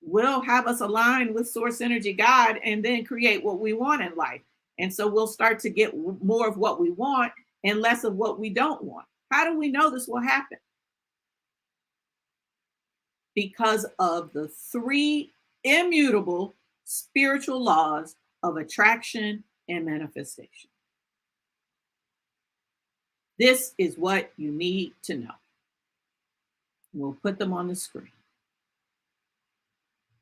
will have us align with source energy God and then create what we want in life? And so we'll start to get more of what we want and less of what we don't want. How do we know this will happen? Because of the three immutable spiritual laws of attraction and manifestation. This is what you need to know. We'll put them on the screen.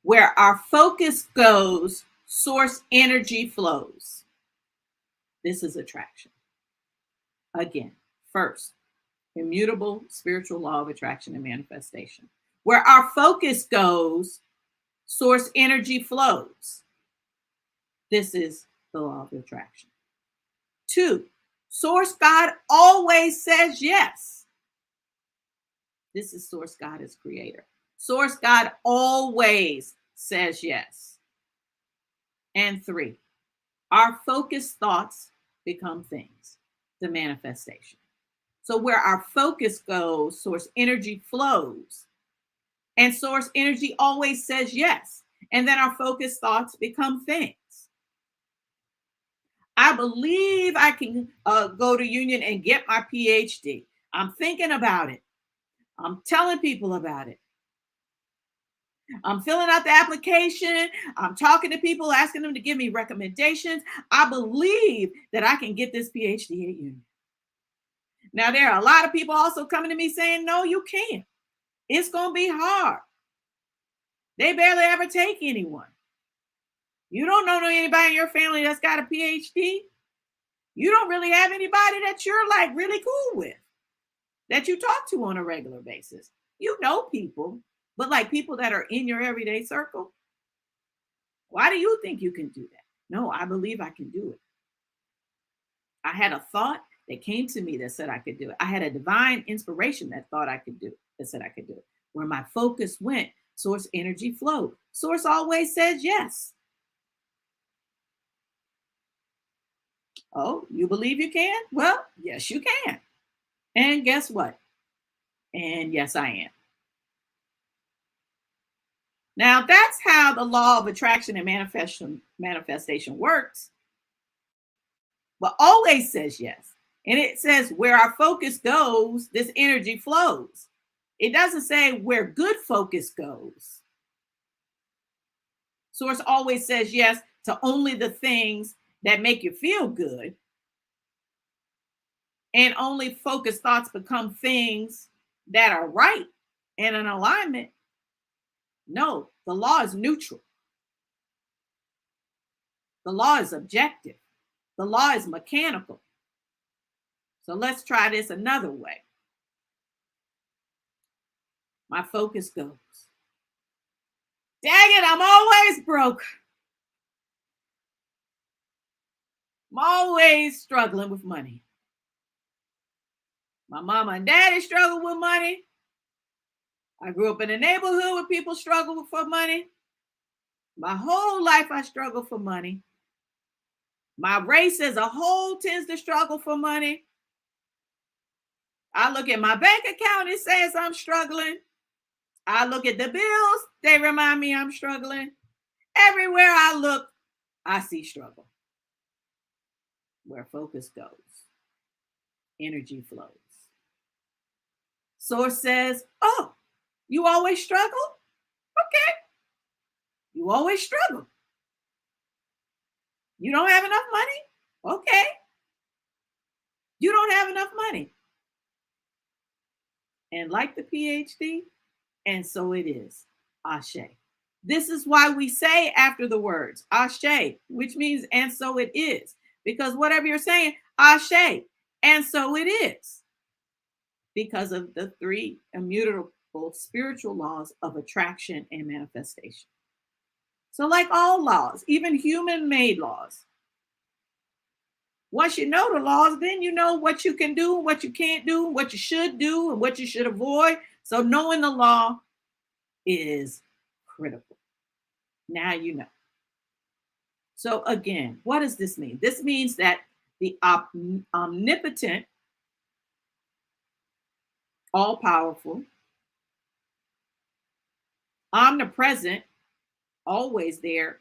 Where our focus goes, source energy flows. This is attraction. Again, first, immutable spiritual law of attraction and manifestation. Where our focus goes, source energy flows. This is the law of attraction. 2, source God always says yes. This is source God as creator. Source God always says yes. And 3, our focused thoughts become things, the manifestation. So where our focus goes, source energy flows. And source energy always says yes. And then our focused thoughts become things. I believe I can go to Union and get my PhD. I'm thinking about it. I'm telling people about it. I'm filling out the application. I'm talking to people, asking them to give me recommendations. I believe that I can get this PhD at Union. Now, there are a lot of people also coming to me saying, no, you can't. It's going to be hard. They barely ever take anyone. You don't know anybody in your family that's got a PhD. You don't really have anybody that you're like really cool with, that you talk to on a regular basis. You know people, but like people that are in your everyday circle. Why do you think you can do that? No, I believe I can do it. I had a thought that came to me that said I could do it. I had a divine inspiration that thought I could do it, that said I could do it. Where my focus went, source energy flowed. Source always says yes. Oh, you believe you can? Well, yes, you can. And guess what? And yes, I am. Now, that's how the law of attraction and manifestation works. But always says yes. And it says where our focus goes, this energy flows. It doesn't say where good focus goes. Source always says yes to only the things that make you feel good and only focused thoughts become things that are right and in alignment. No, the law is neutral. The law is objective. The law is mechanical. So let's try this another way. My focus goes, dang it, I'm always broke. I'm always struggling with money. My mama and daddy struggle with money. I grew up in a neighborhood where people struggle for money. My whole life I struggle for money. My race as a whole tends to struggle for money. I look at my bank account, it says I'm struggling. I look at the bills, they remind me I'm struggling. Everywhere I look, I see struggle. Where focus goes, energy flows. Source says, oh, you always struggle? Okay. You always struggle. You don't have enough money? Okay. You don't have enough money. And like the PhD, and so it is. Ashe. This is why we say after the words, Ashe, which means, and so it is. Because whatever you're saying, Ashe, and so it is. Because of the three immutable spiritual laws of attraction and manifestation. So like all laws, even human-made laws, once you know the laws, then you know what you can do, what you can't do, what you should do, and what you should avoid. So knowing the law is critical. Now you know. So again, what does this mean? This means that the omnipotent, all-powerful, omnipresent, always there,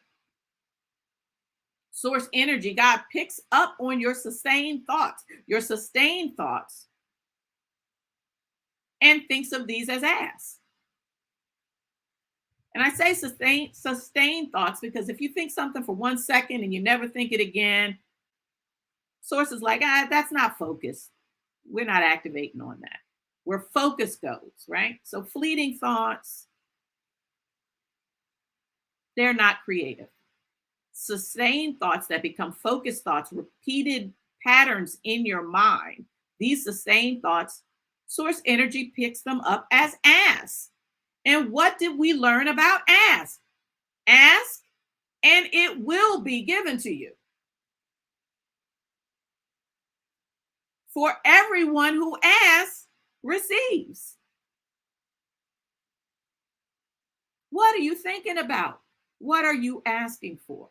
source energy, God picks up on your sustained thoughts, and thinks of these as ask. And I say sustained thoughts because if you think something for 1 second and you never think it again, source is like, that's not focus. We're not activating on that. Where focus goes, right? So fleeting thoughts, they're not creative. Sustained thoughts that become focused thoughts, repeated patterns in your mind, these sustained thoughts, source energy picks them up as ask. And what did we learn about ask? Ask, and it will be given to you. For everyone who asks, receives. What are you thinking about? What are you asking for?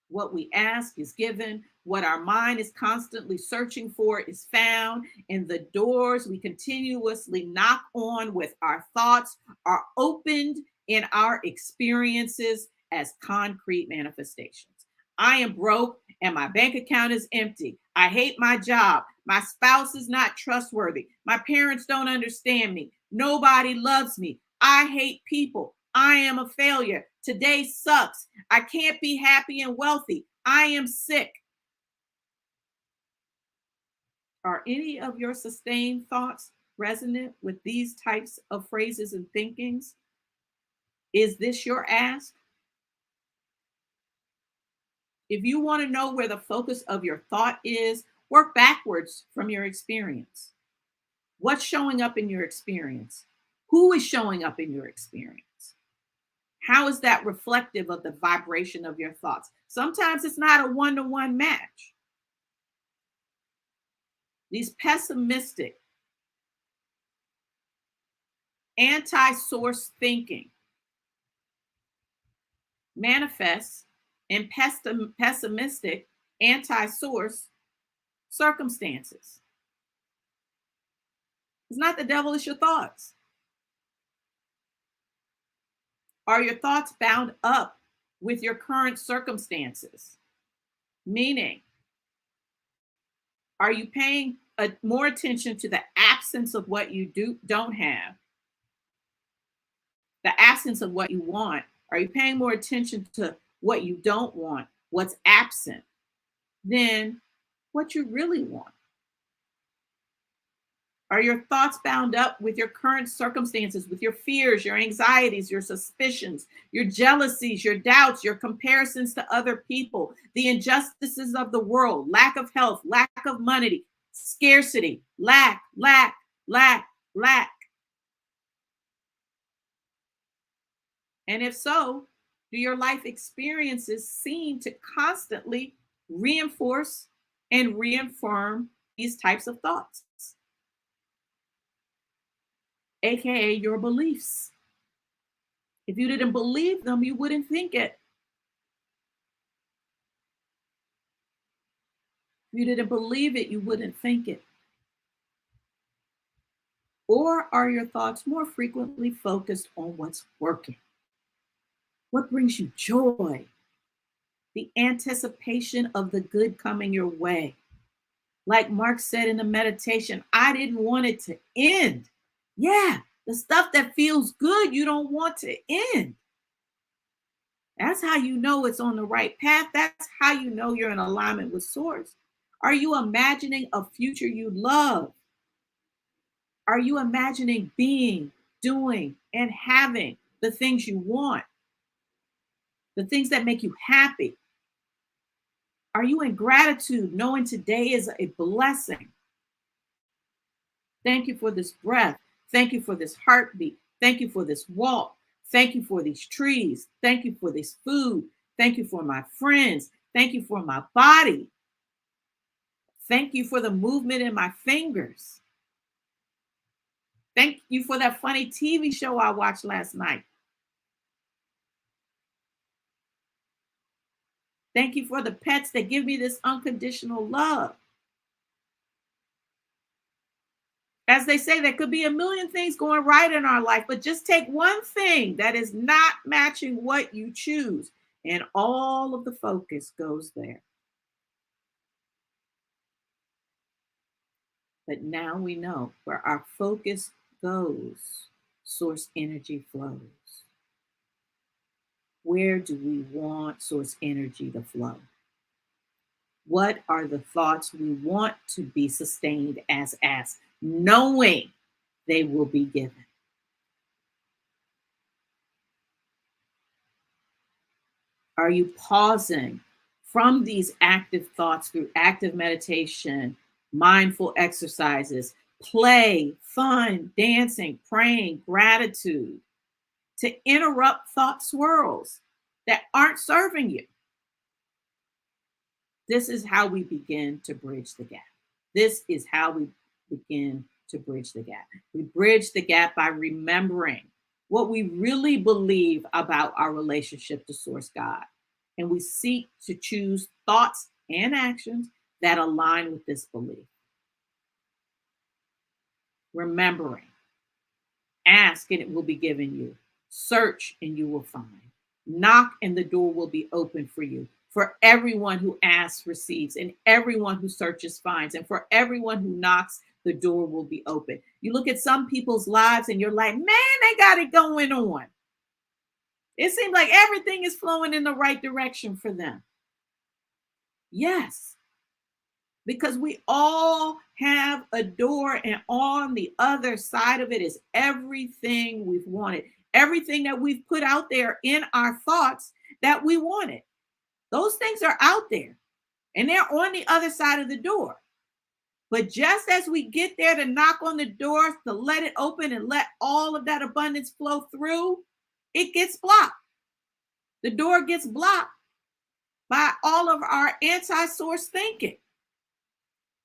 What we ask is given. What our mind is constantly searching for is found. And the doors we continuously knock on with our thoughts are opened in our experiences as concrete manifestations. I am broke and my bank account is empty. I hate my job. My spouse is not trustworthy. My parents don't understand me. Nobody loves me. I hate people. I am a failure. Today sucks. I can't be happy and wealthy. I am sick. Are any of your sustained thoughts resonant with these types of phrases and thinkings? Is this your ask? If you want to know where the focus of your thought is, work backwards from your experience. What's showing up in your experience? Who is showing up in your experience? How is that reflective of the vibration of your thoughts? Sometimes it's not a one-to-one match. These pessimistic, anti-source thinking manifests in pessimistic, anti-source circumstances. It's not the devil, it's your thoughts. Are your thoughts bound up with your current circumstances? Meaning, are you paying more attention to the absence of what you don't have, the absence of what you want? Are you paying more attention to what you don't want, what's absent, than what you really want? Are your thoughts bound up with your current circumstances, with your fears, your anxieties, your suspicions, your jealousies, your doubts, your comparisons to other people, the injustices of the world, lack of health, lack of money, scarcity, lack? And if so, do your life experiences seem to constantly reinforce and reaffirm these types of thoughts, aka your beliefs? If you didn't believe them, you wouldn't think it. If you didn't believe it, you wouldn't think it. Or are your thoughts more frequently focused on what's working? What brings you joy? The anticipation of the good coming your way. Like Mark said in the meditation, I didn't want it to end. Yeah, the stuff that feels good, you don't want to end. That's how you know it's on the right path. That's how you know you're in alignment with Source. Are you imagining a future you love? Are you imagining being, doing, and having the things you want, the things that make you happy? Are you in gratitude, knowing today is a blessing? Thank you for this breath. Thank you for this heartbeat. Thank you for this walk. Thank you for these trees. Thank you for this food. Thank you for my friends. Thank you for my body. Thank you for the movement in my fingers. Thank you for that funny TV show I watched last night. Thank you for the pets that give me this unconditional love. As they say, there could be a million things going right in our life, but just take one thing that is not matching what you choose, and all of the focus goes there. But now we know where our focus goes, source energy flows. Where do we want source energy to flow? What are the thoughts we want to be sustained as, knowing they will be given? Are you pausing from these active thoughts through active meditation, mindful exercises, play, fun, dancing, praying, gratitude, to interrupt thought swirls that aren't serving you? This is how we begin to bridge the gap. This is how we begin to bridge the gap. We bridge the gap by remembering what we really believe about our relationship to Source God. And we seek to choose thoughts and actions that align with this belief. Remembering, ask and it will be given you. Search and you will find. Knock and the door will be open for you. For everyone who asks receives, and everyone who searches finds, and for everyone who knocks, the door will be open. You look at some people's lives and you're like, man, they got it going on. It seems like everything is flowing in the right direction for them. Yes, because we all have a door, and on the other side of it is everything we've wanted, everything that we've put out there in our thoughts that we wanted. Those things are out there and they're on the other side of the door. But just as we get there to knock on the door, to let it open and let all of that abundance flow through, it gets blocked. The door gets blocked by all of our anti-source thinking.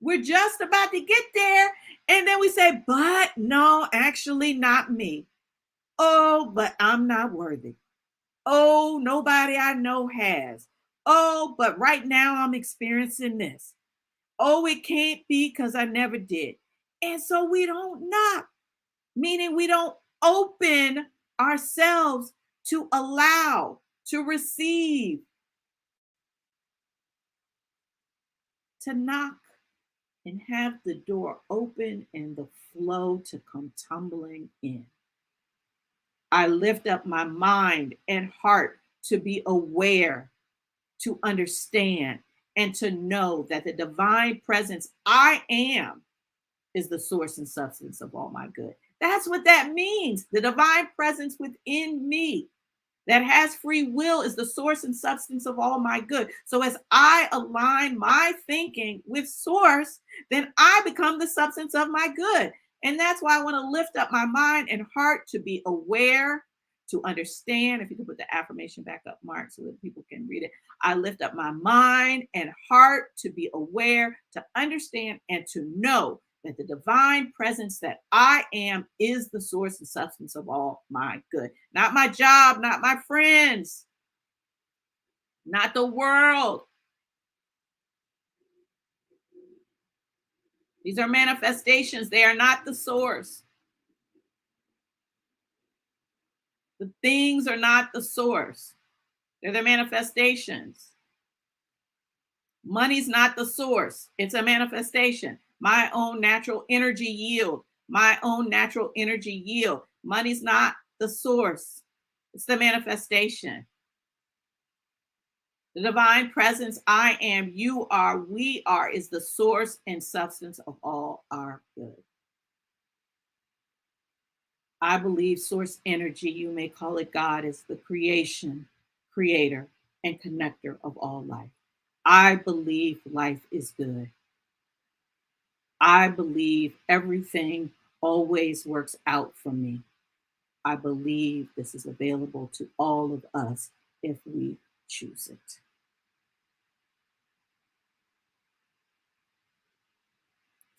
We're just about to get there, and then we say, but no, actually not me. Oh, but I'm not worthy. Oh, nobody I know has. Oh, but right now I'm experiencing this. Oh, it can't be because I never did. And so we don't knock, meaning we don't open ourselves to allow, to receive, to knock and have the door open and the flow to come tumbling in. I lift up my mind and heart to be aware, to understand, and to know that the divine presence I am is the source and substance of all my good. That's what that means. The divine presence within me that has free will is the source and substance of all my good. So as I align my thinking with source, then I become the substance of my good. And that's why I want to lift up my mind and heart to be aware, to understand. If you could put the affirmation back up, Mark, so that people can read it. I lift up my mind and heart to be aware, to understand, and to know that the divine presence that I am is the source and substance of all my good. Not my job, not my friends, not the world. These are manifestations. They are not the source. The things are not the source. They're the manifestations. Money's not the source. It's a manifestation. My own natural energy yield. My own natural energy yield. Money's not the source. It's the manifestation. The divine presence, I am, you are, we are, is the source and substance of all our good. I believe source energy, you may call it God, is the creation, creator, and connector of all life. I believe life is good. I believe everything always works out for me. I believe this is available to all of us if we choose it.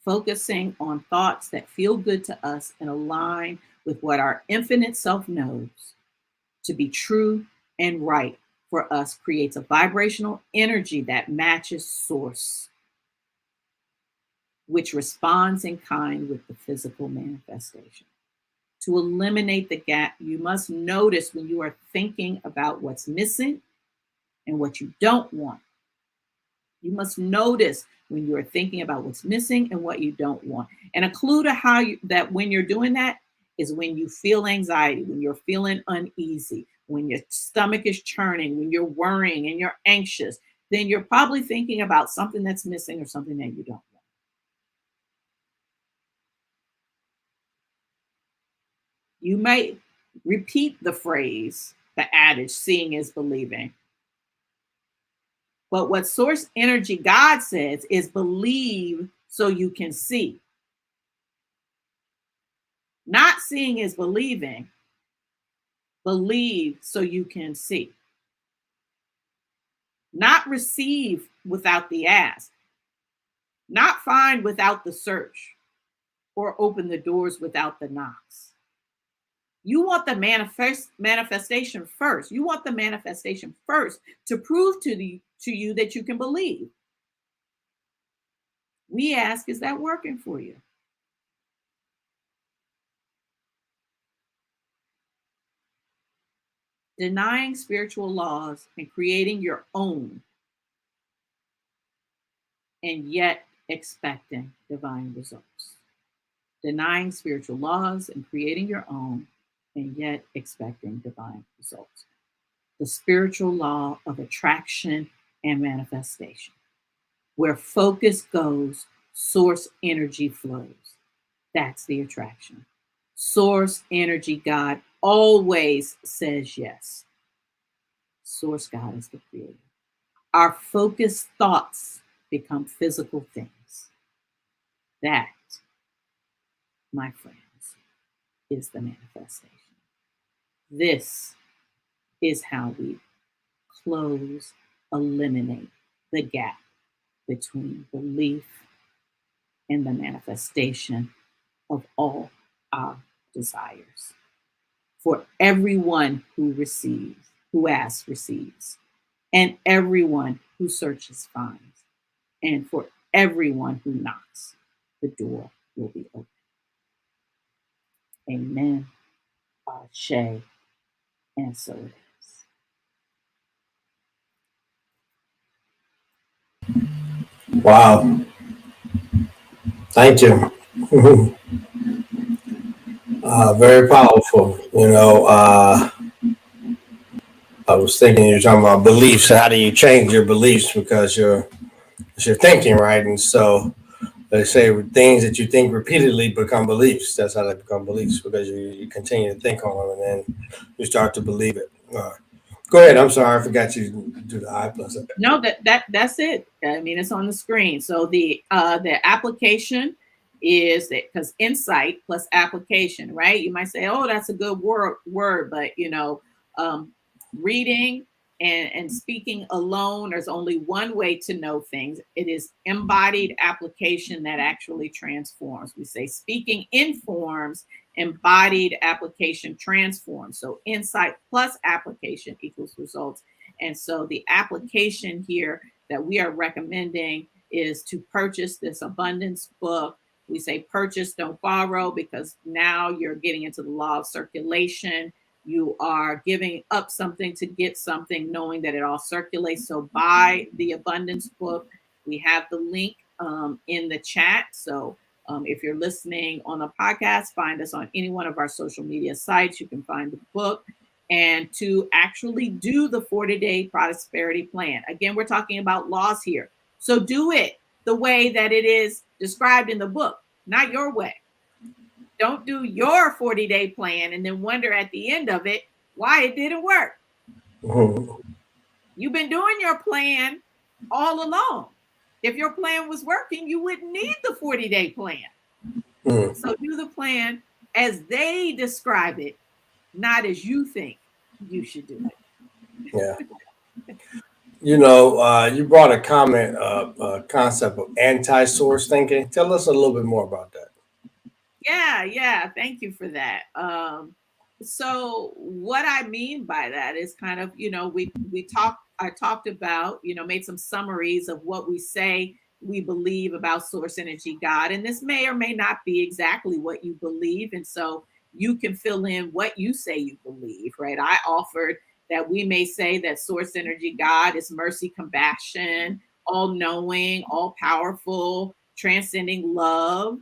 Focusing on thoughts that feel good to us and align with what our infinite self knows to be true and right for us creates a vibrational energy that matches source, which responds in kind with the physical manifestation. To eliminate the gap, you must notice when you are thinking about what's missing and what you don't want. You must notice when you are thinking about what's missing and what you don't want. And a clue to how that when you're doing that is when you feel anxiety, when you're feeling uneasy, when your stomach is churning, when you're worrying and you're anxious, then you're probably thinking about something that's missing or something that you don't want. You may repeat the phrase, the adage, seeing is believing. But what source energy God says is believe so you can see. Not seeing is believing. Believe so you can see. Not receive without the ask. Not find without the search or open the doors without the knocks. You want the manifestation first. You want the manifestation first to prove to you that you can believe. We ask, is that working for you? Denying spiritual laws and creating your own, and yet expecting divine results. Denying spiritual laws and creating your own, and yet expecting divine results. The spiritual law of attraction and manifestation. Where focus goes, source energy flows. That's the attraction. Source energy God always says yes. Source God is the creator. Our focused thoughts become physical things. That, my friends, is the manifestation. This is how we close, eliminate the gap between belief and the manifestation of all our desires. For everyone who receives, who asks, receives, and everyone who searches finds, and for everyone who knocks, the door will be open. Amen. Ashe. And so it is. Wow. Thank you. Very powerful. I was thinking you're talking about beliefs. How do you change your beliefs? Because you're It's your thinking, right? And so they say things that you think repeatedly become beliefs. That's how they become beliefs, because you continue to think on them and then you start to believe it. Go ahead. I'm sorry, I forgot you to do the I plus. No, that's it. I mean, it's on the screen. So the application is that, because insight plus application, right? You might say, oh, that's a good word, but um, reading and speaking alone, there's only one way to know things. It is embodied application that actually transforms. We say speaking informs, embodied application transforms. So insight plus application equals results. And so the application here that we are recommending is to purchase this abundance book. We say purchase, don't borrow, because now you're getting into the law of circulation. You are giving up something to get something, knowing that it all circulates. So buy the abundance book. We have the link in the chat. So if you're listening on a podcast, find us on any one of our social media sites. You can find the book. And to actually do the 40-day prosperity plan. Again, we're talking about laws here. So do it the way that it is described in the book, not your way. Don't do your 40-day plan and then wonder at the end of it why it didn't work. Mm-hmm. You've been doing your plan all along. If your plan was working, you wouldn't need the 40-day plan. Mm-hmm. So do the plan as they describe it, not as you think you should do it. Yeah. You brought a comment, concept of anti-source thinking. Tell us a little bit more about that. Yeah. Thank you for that. So what I mean by that is kind of, I talked about, made some summaries of what we say we believe about source energy, God. And this may or may not be exactly what you believe. And so you can fill in what you say you believe, right? I offered that we may say that source energy, God, is mercy, compassion, all knowing, all powerful, transcending love,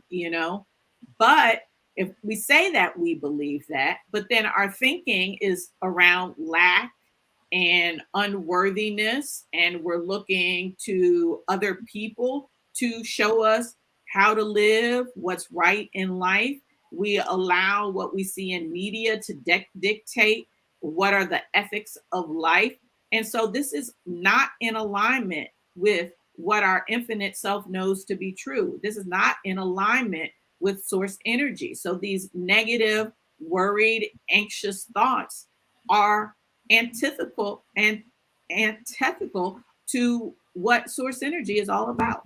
But if we say that we believe that, but then our thinking is around lack and unworthiness, and we're looking to other people to show us how to live, what's right in life. We allow what we see in media to dictate what are the ethics of life. And so this is not in alignment with what our infinite self knows to be true. This is not in alignment with source energy. So these negative, worried, anxious thoughts are antithetical to what source energy is all about.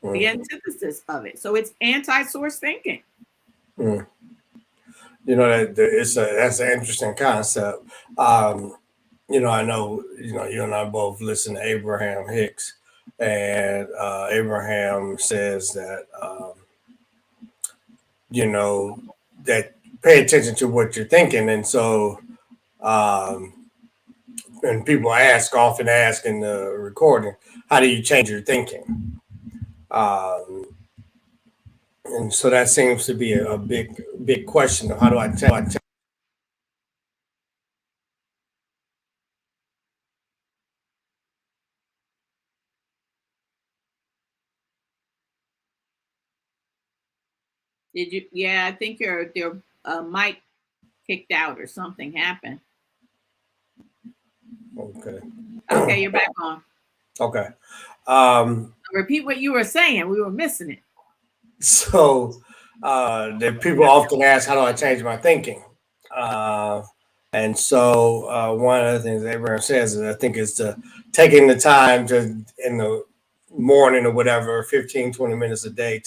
Mm. The antithesis of it. So it's anti-source thinking. Mm. That's an interesting concept. I know you and I both listen to Abraham Hicks, and Abraham says that that pay attention to what you're thinking. And so and people often ask in the recording, how do you change your thinking? And so that seems to be a big question. How do I tell? Did you? Yeah, I think your mic kicked out or something happened. Okay, you're back on. Okay. Repeat what you were saying. We were missing it. So the people often ask, how do I change my thinking? And so one of the things Abraham says is, I think, is taking the time to, in the morning or whatever, 15, 20 minutes a day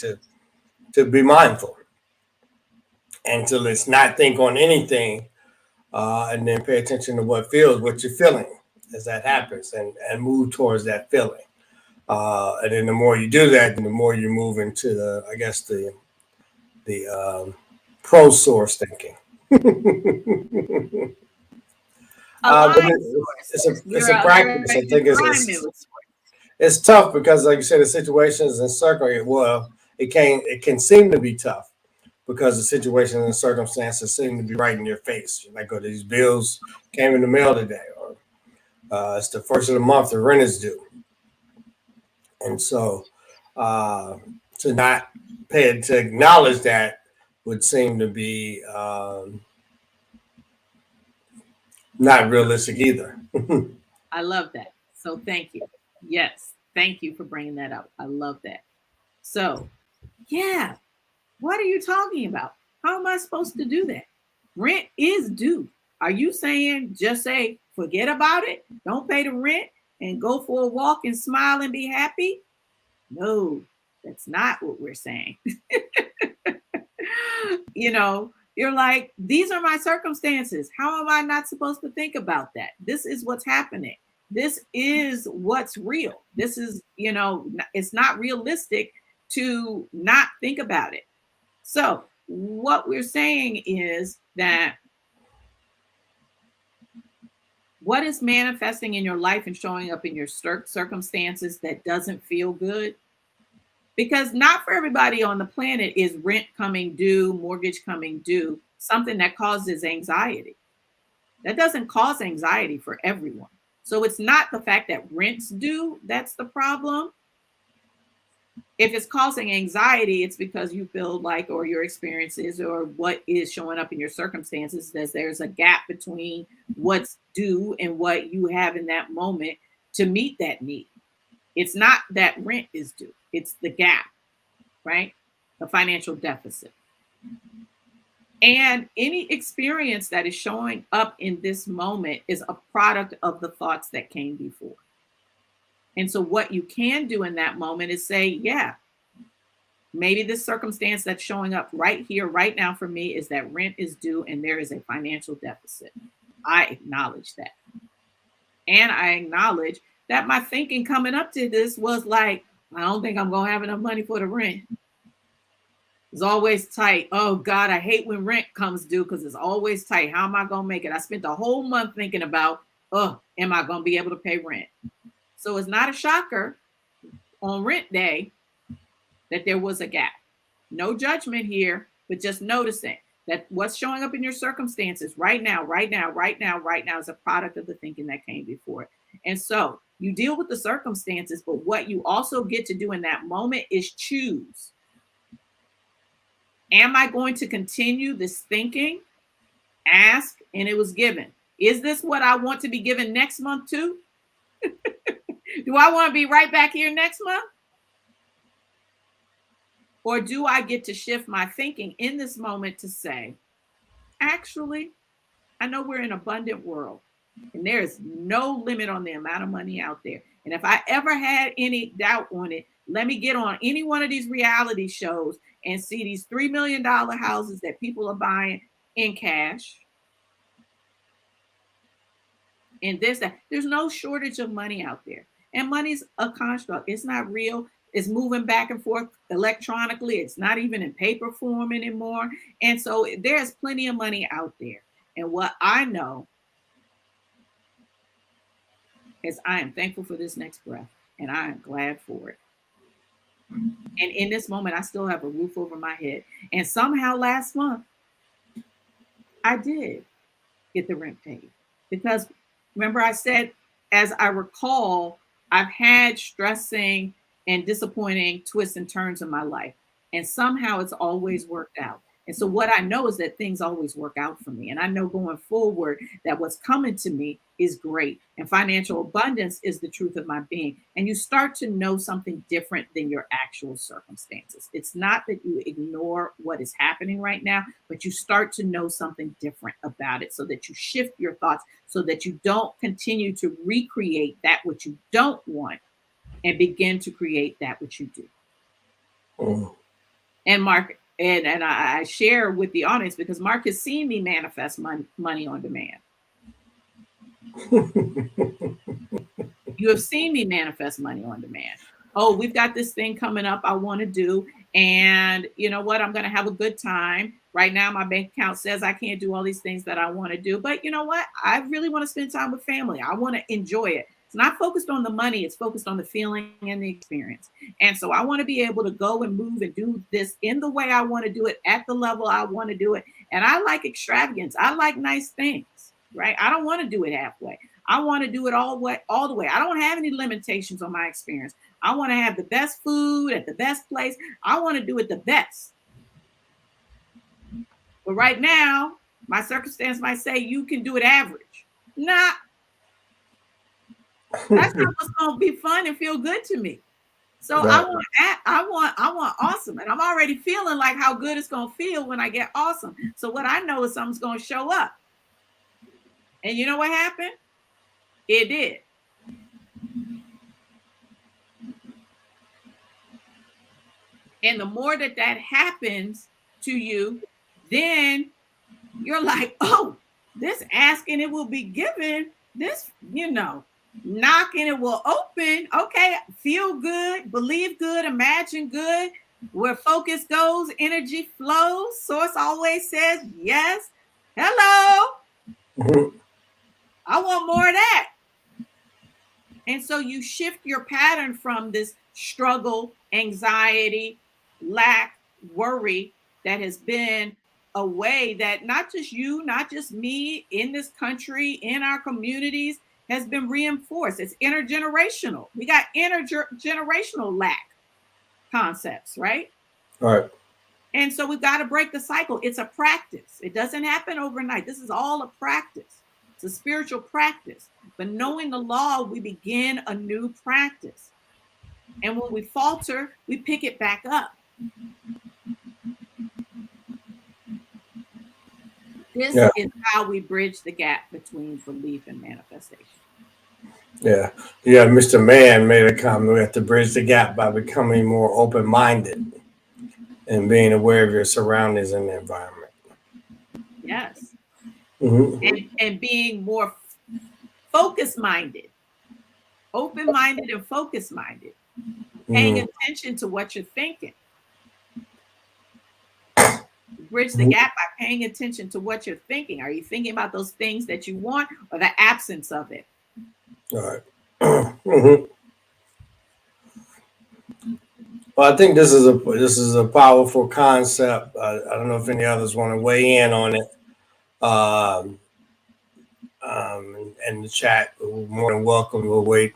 to be mindful and to let's not think on anything, and then pay attention to what you're feeling as that happens, and move towards that feeling. And then the more you do that, the more you move into the pro-source thinking. It's a practice. I think it's tough because, like you said, the situations and circumstances. It can seem to be tough because the situations and circumstances seem to be right in your face. Like, these bills came in the mail today, or it's the first of the month, the rent is due. And so uh, to not pay to acknowledge that would seem to be not realistic either. I love that. So thank you. Yes, thank you for bringing that up. I love that. So, yeah, what are you talking about? How am I supposed to do that? Rent is due. Are you saying just say, forget about it? Don't pay the rent and go for a walk and smile and be happy? No, that's not what we're saying. You're like, these are my circumstances. How am I not supposed to think about that? This is what's happening. This is what's real. This is, it's not realistic to not think about it. So, what we're saying is that what is manifesting in your life and showing up in your circumstances that doesn't feel good? Because not for everybody on the planet is rent coming due, mortgage coming due, something that causes anxiety. That doesn't cause anxiety for everyone. So it's not the fact that rent's due that's the problem. If it's causing anxiety, it's because you feel like, or your experiences, or what is showing up in your circumstances, that there's a gap between what's due and what you have in that moment to meet that need. It's not that rent is due, it's the gap, right? The financial deficit. And any experience that is showing up in this moment is a product of the thoughts that came before. And so, what you can do in that moment is say, yeah, maybe this circumstance that's showing up right here, right now for me is that rent is due and there is a financial deficit. I acknowledge that. And I acknowledge that my thinking coming up to this was like, I don't think I'm going to have enough money for the rent. It's always tight. Oh God, I hate when rent comes due because it's always tight. How am I going to make it? I spent the whole month thinking about, oh, am I going to be able to pay rent? So it's not a shocker on rent day that there was a gap. No judgment here, but just noticing that what's showing up in your circumstances right now is a product of the thinking that came before it. And so you deal with the circumstances, but what you also get to do in that moment is choose. Am I going to continue this thinking? Ask, and it was given. Is this what I want to be given next month too? Do I want to be right back here next month? Or do I get to shift my thinking in this moment to say, actually, I know we're in an abundant world and there is no limit on the amount of money out there. And if I ever had any doubt on it, let me get on any one of these reality shows and see these $3 million houses that people are buying in cash. And there's no shortage of money out there. And money's a construct. It's not real. It's moving back and forth electronically. It's not even in paper form anymore. And so there's plenty of money out there. And what I know is I am thankful for this next breath and I am glad for it. And in this moment, I still have a roof over my head. And somehow last month, I did get the rent paid. Because remember, I said, as I recall, I've had stressing and disappointing twists and turns in my life. And somehow it's always worked out. And so what I know is that things always work out for me. And I know going forward that what's coming to me is great. And financial abundance is the truth of my being. And you start to know something different than your actual circumstances. It's not that you ignore what is happening right now, but you start to know something different about it so that you shift your thoughts so that you don't continue to recreate that which you don't want and begin to create that which you do. Mm. And Mark, and I share with the audience because Mark has seen me manifest money on demand. You have seen me manifest money on demand. Oh, we've got this thing coming up I want to do. And you know what? I'm going to have a good time. Right now, my bank account says I can't do all these things that I want to do. But you know what? I really want to spend time with family. I want to enjoy it. It's not focused on the money. It's focused on the feeling and the experience. And so I want to be able to go and move and do this in the way I want to do it, at the level I want to do it. And I like extravagance. I like nice things, right? I don't want to do it halfway. I want to do it all the way. I don't have any limitations on my experience. I want to have the best food at the best place. I want to do it the best. But right now, my circumstance might say you can do it average. Nah, that's not what's gonna be fun and feel good to me. So Right. I want awesome, and I'm already feeling like how good it's gonna feel when I get awesome. So what I know is something's gonna show up, and you know what happened? It did. And the more that happens to you, then you're like, oh, this asking it will be given. This, knocking it will open. Okay, feel good, believe good, imagine good. Where focus goes, energy flows. Source always says yes. Hello. Mhm. I want more of that. And so you shift your pattern from this struggle, anxiety, lack, worry that has been a way that not just you, not just me in this country, in our communities, has been reinforced. It's intergenerational. We got intergenerational lack concepts, right? Right. And so we've got to break the cycle. It's a practice. It doesn't happen overnight. This is all a practice. It's a spiritual practice. But knowing the law, we begin a new practice. And when we falter, we pick it back up. This Yeah. is how we bridge the gap between belief and manifestation. Yeah. Yeah. Mr. Mann made a comment. We have to bridge the gap by becoming more open-minded and being aware of your surroundings and the environment. Yes. Mm-hmm. And being more focus minded, open minded, and focus minded, paying Mm-hmm. attention to what you're thinking. Bridge the gap by paying attention to what you're thinking. Are you thinking about those things that you want or the absence of it? All right. Mm-hmm. Well, I think this is a powerful concept. I don't know if any others want to weigh in on it. Um, in the chat, we're more than welcome. We'll wait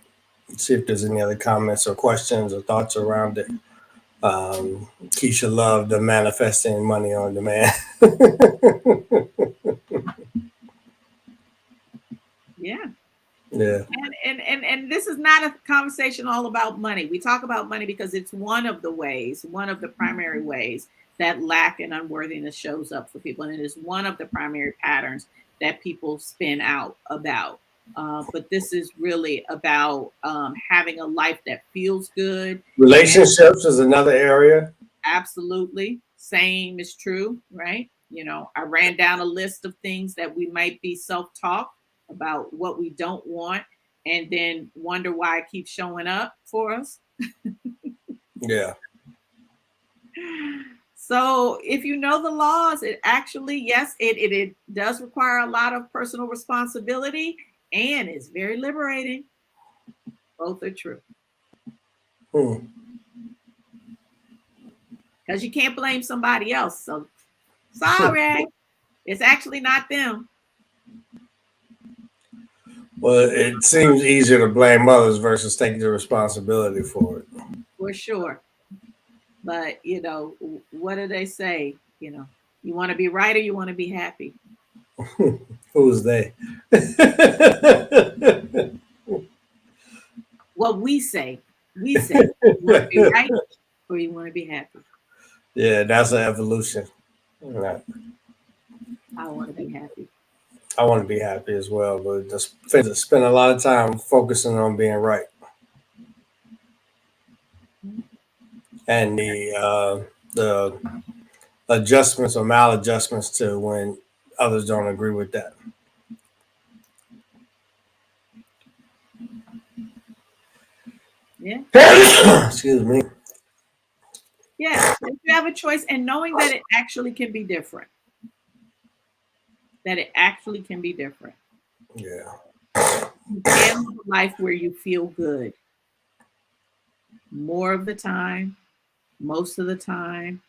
and see if there's any other comments or questions or thoughts around it. Keisha loved the manifesting money on demand. Yeah. Yeah. And this is not a conversation all about money. We talk about money because it's one of the primary ways that lack and unworthiness shows up for people. And it is one of the primary patterns that people spin out about. But this is really about having a life that feels good. Relationships is another area. Absolutely. Same is true, right? I ran down a list of things that we might be self-talk about what we don't want and then wonder why it keeps showing up for us. Yeah. So if you know the laws, it actually, yes, it does require a lot of personal responsibility and it's very liberating. Both are true. Because you can't blame somebody else. So sorry. It's actually not them. Well, it seems easier to blame others versus taking the responsibility for it. For sure. But, what do they say? You want to be right or you want to be happy? Who's they? What we say. You want to be right or you want to be happy? Yeah, that's an evolution. Right. I want to be happy. I want to be happy as well, but just spend a lot of time focusing on being right. And the adjustments or maladjustments to when others don't agree with that. Yeah. Excuse me. Yeah. If you have a choice and knowing that it actually can be different. That it actually can be different. Yeah. You can live a life where you feel good. More of the time, most of the time,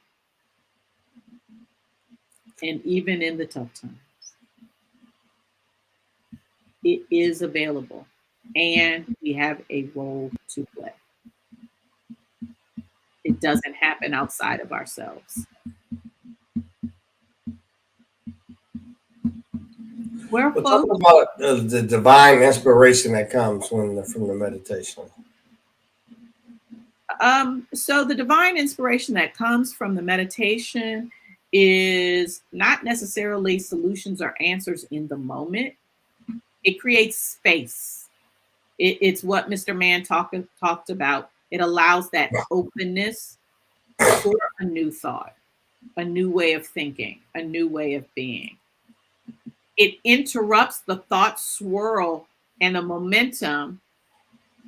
and even in the tough times. it is available, and we have a role to play. It doesn't happen outside of ourselves. We're We'll talk about the divine inspiration that comes from the meditation. So the divine inspiration that comes from the meditation is not necessarily solutions or answers in the moment. It creates space. It's what Mr. Mann talked about. It allows that openness for a new thought, a new way of thinking, a new way of being. It interrupts the thought swirl and the momentum,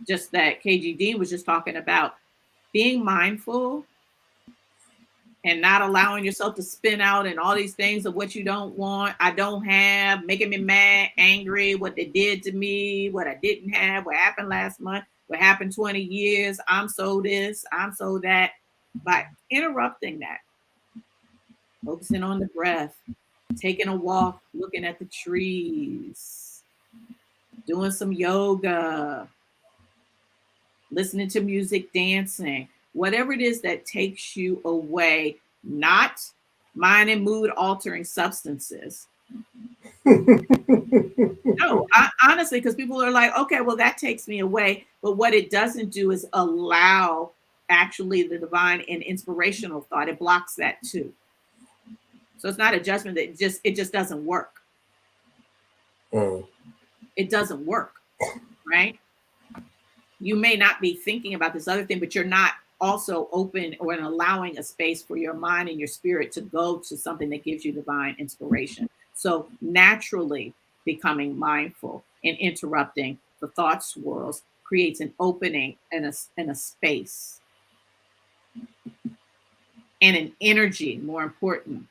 just that KG Dean was just talking about. Being mindful and not allowing yourself to spin out and all these things of what you don't want, I don't have, making me mad, angry, what they did to me, what I didn't have, what happened last month, what happened 20 years, I'm so this, I'm so that. By interrupting that, focusing on the breath, taking a walk, looking at the trees, doing some yoga, listening to music, dancing, whatever it is that takes you away, not mind and mood altering substances. No, honestly, because people are like, okay, well, that takes me away. But what it doesn't do is allow actually the divine and inspirational thought. It blocks that too. So it's not a judgment that it just doesn't work. It doesn't work, right? You may not be thinking about this other thing, but you're not also open or allowing a space for your mind and your spirit to go to something that gives you divine inspiration. So naturally becoming mindful and interrupting the thought swirls creates an opening and a space and an energy, more importantly.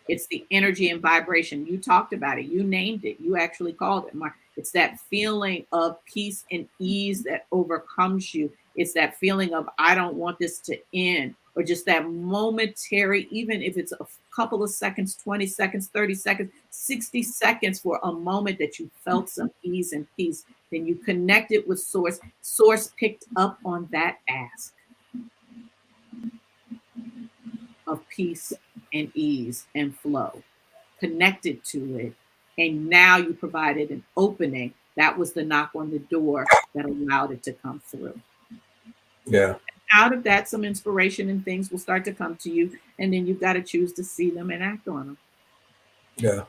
It's the energy and vibration. You talked about it. You named it. You actually called it, Mark. It's that feeling of peace and ease that overcomes you. It's that feeling of, I don't want this to end, or just that momentary, even if it's a couple of seconds, 20 seconds, 30 seconds, 60 seconds for a moment that you felt some ease and peace. Then you connected with Source. Source picked up on that ask of peace and ease and flow, connected to it. And now you provided an opening. That was the knock on the door that allowed it to come through. Yeah. Out of that, some inspiration and things will start to come to you. And then you've got to choose to see them and act on them. Yeah.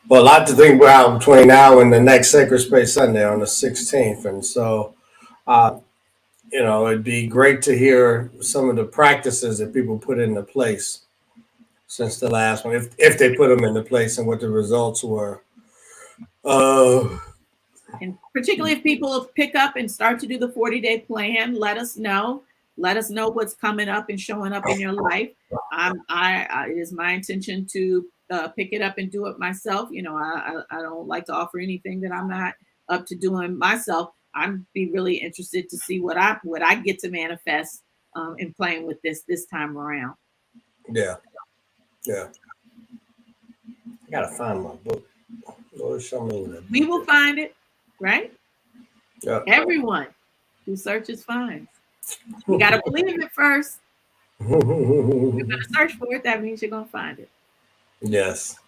Well, a lot to think about between now and the next Sacred Space Sunday on the 16th. And so, it'd be great to hear some of the practices that people put into place since the last one, if they put them into place, and what the results were. And particularly if people pick up and start to do the 40-day plan, let us know. Let us know what's coming up and showing up in your life. It is my intention to pick it up and do it myself. I don't like to offer anything that I'm not up to doing myself. I'm be really interested to see what I get to manifest in playing with this time around. Yeah. I gotta find my book. Lord, show me that. We will find it, right? Yeah. Everyone who searches finds. You gotta believe it first. You're gonna search for it. That means you're gonna find it. Yes,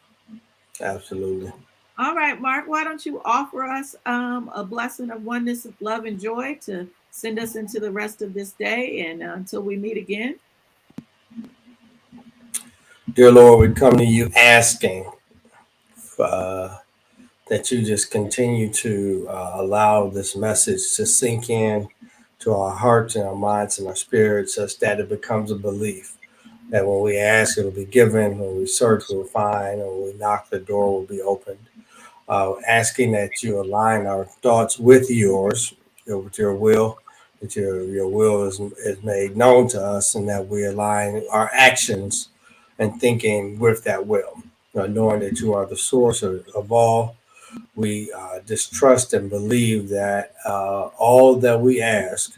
absolutely. All right, Mark, why don't you offer us a blessing of oneness, of love, and joy to send us into the rest of this day and until we meet again. Dear Lord, we come to you asking that you just continue to allow this message to sink in to our hearts and our minds and our spirits, such that it becomes a belief that when we ask, it'll be given, when we search, we'll find, and when we knock, the door will be opened. Asking that you align our thoughts with yours, with your will, that your will is made known to us, and that we align our actions and thinking with that will, knowing that you are the source of all. We distrust and believe that all that we ask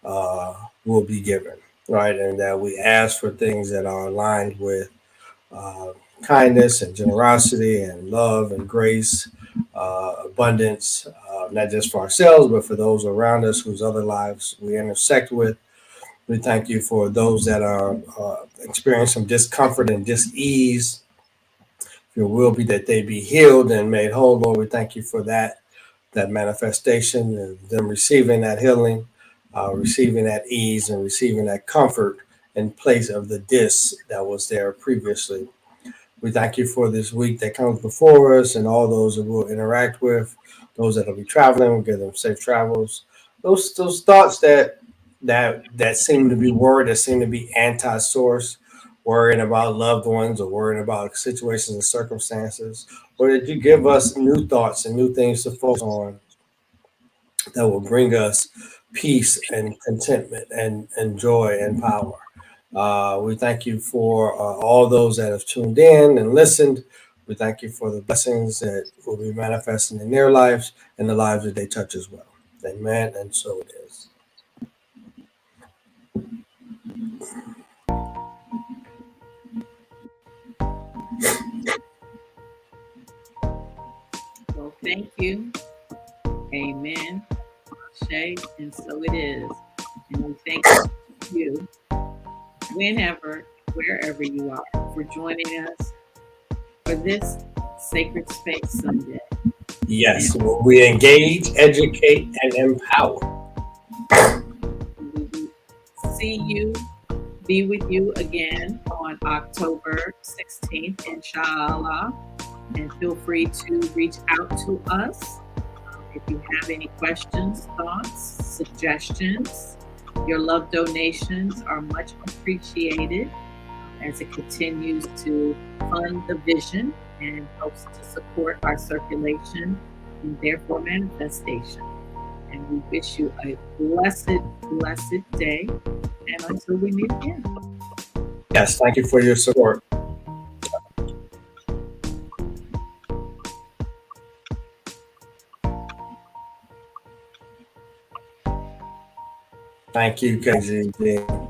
will be given, right? And that we ask for things that are aligned with kindness and generosity and love and grace, abundance, not just for ourselves, but for those around us whose other lives we intersect with. We thank you for those that are experiencing discomfort and dis-ease. Your will be that they be healed and made whole, Lord. We thank you for that manifestation and them receiving that healing, receiving that ease, and receiving that comfort in place of the dis that was there previously. We thank you for this week that comes before us and all those that we'll interact with, those that will be traveling. We'll give them safe travels. Those thoughts that seem to be worried, that seem to be anti-source, worrying about loved ones or worrying about situations and circumstances, or did you give us new thoughts and new things to focus on that will bring us peace and contentment and joy and power. We thank you for all those that have tuned in and listened. We thank you for the blessings that will be manifesting in their lives and the lives that they touch as well. Amen. And so it is. Well, thank you. Amen. Shay, and so it is. And we thank you whenever, wherever you are, for joining us for this Sacred Space Sunday. Yes, we engage, educate, and empower. We will see you, be with you again on October 16th, inshallah. And feel free to reach out to us if you have any questions, thoughts, suggestions. Your love donations are much appreciated as it continues to fund the vision and helps to support our circulation and therefore manifestation. And we wish you a blessed, blessed day. And until we meet again. Yes, thank you for your support. Thank you, KGB.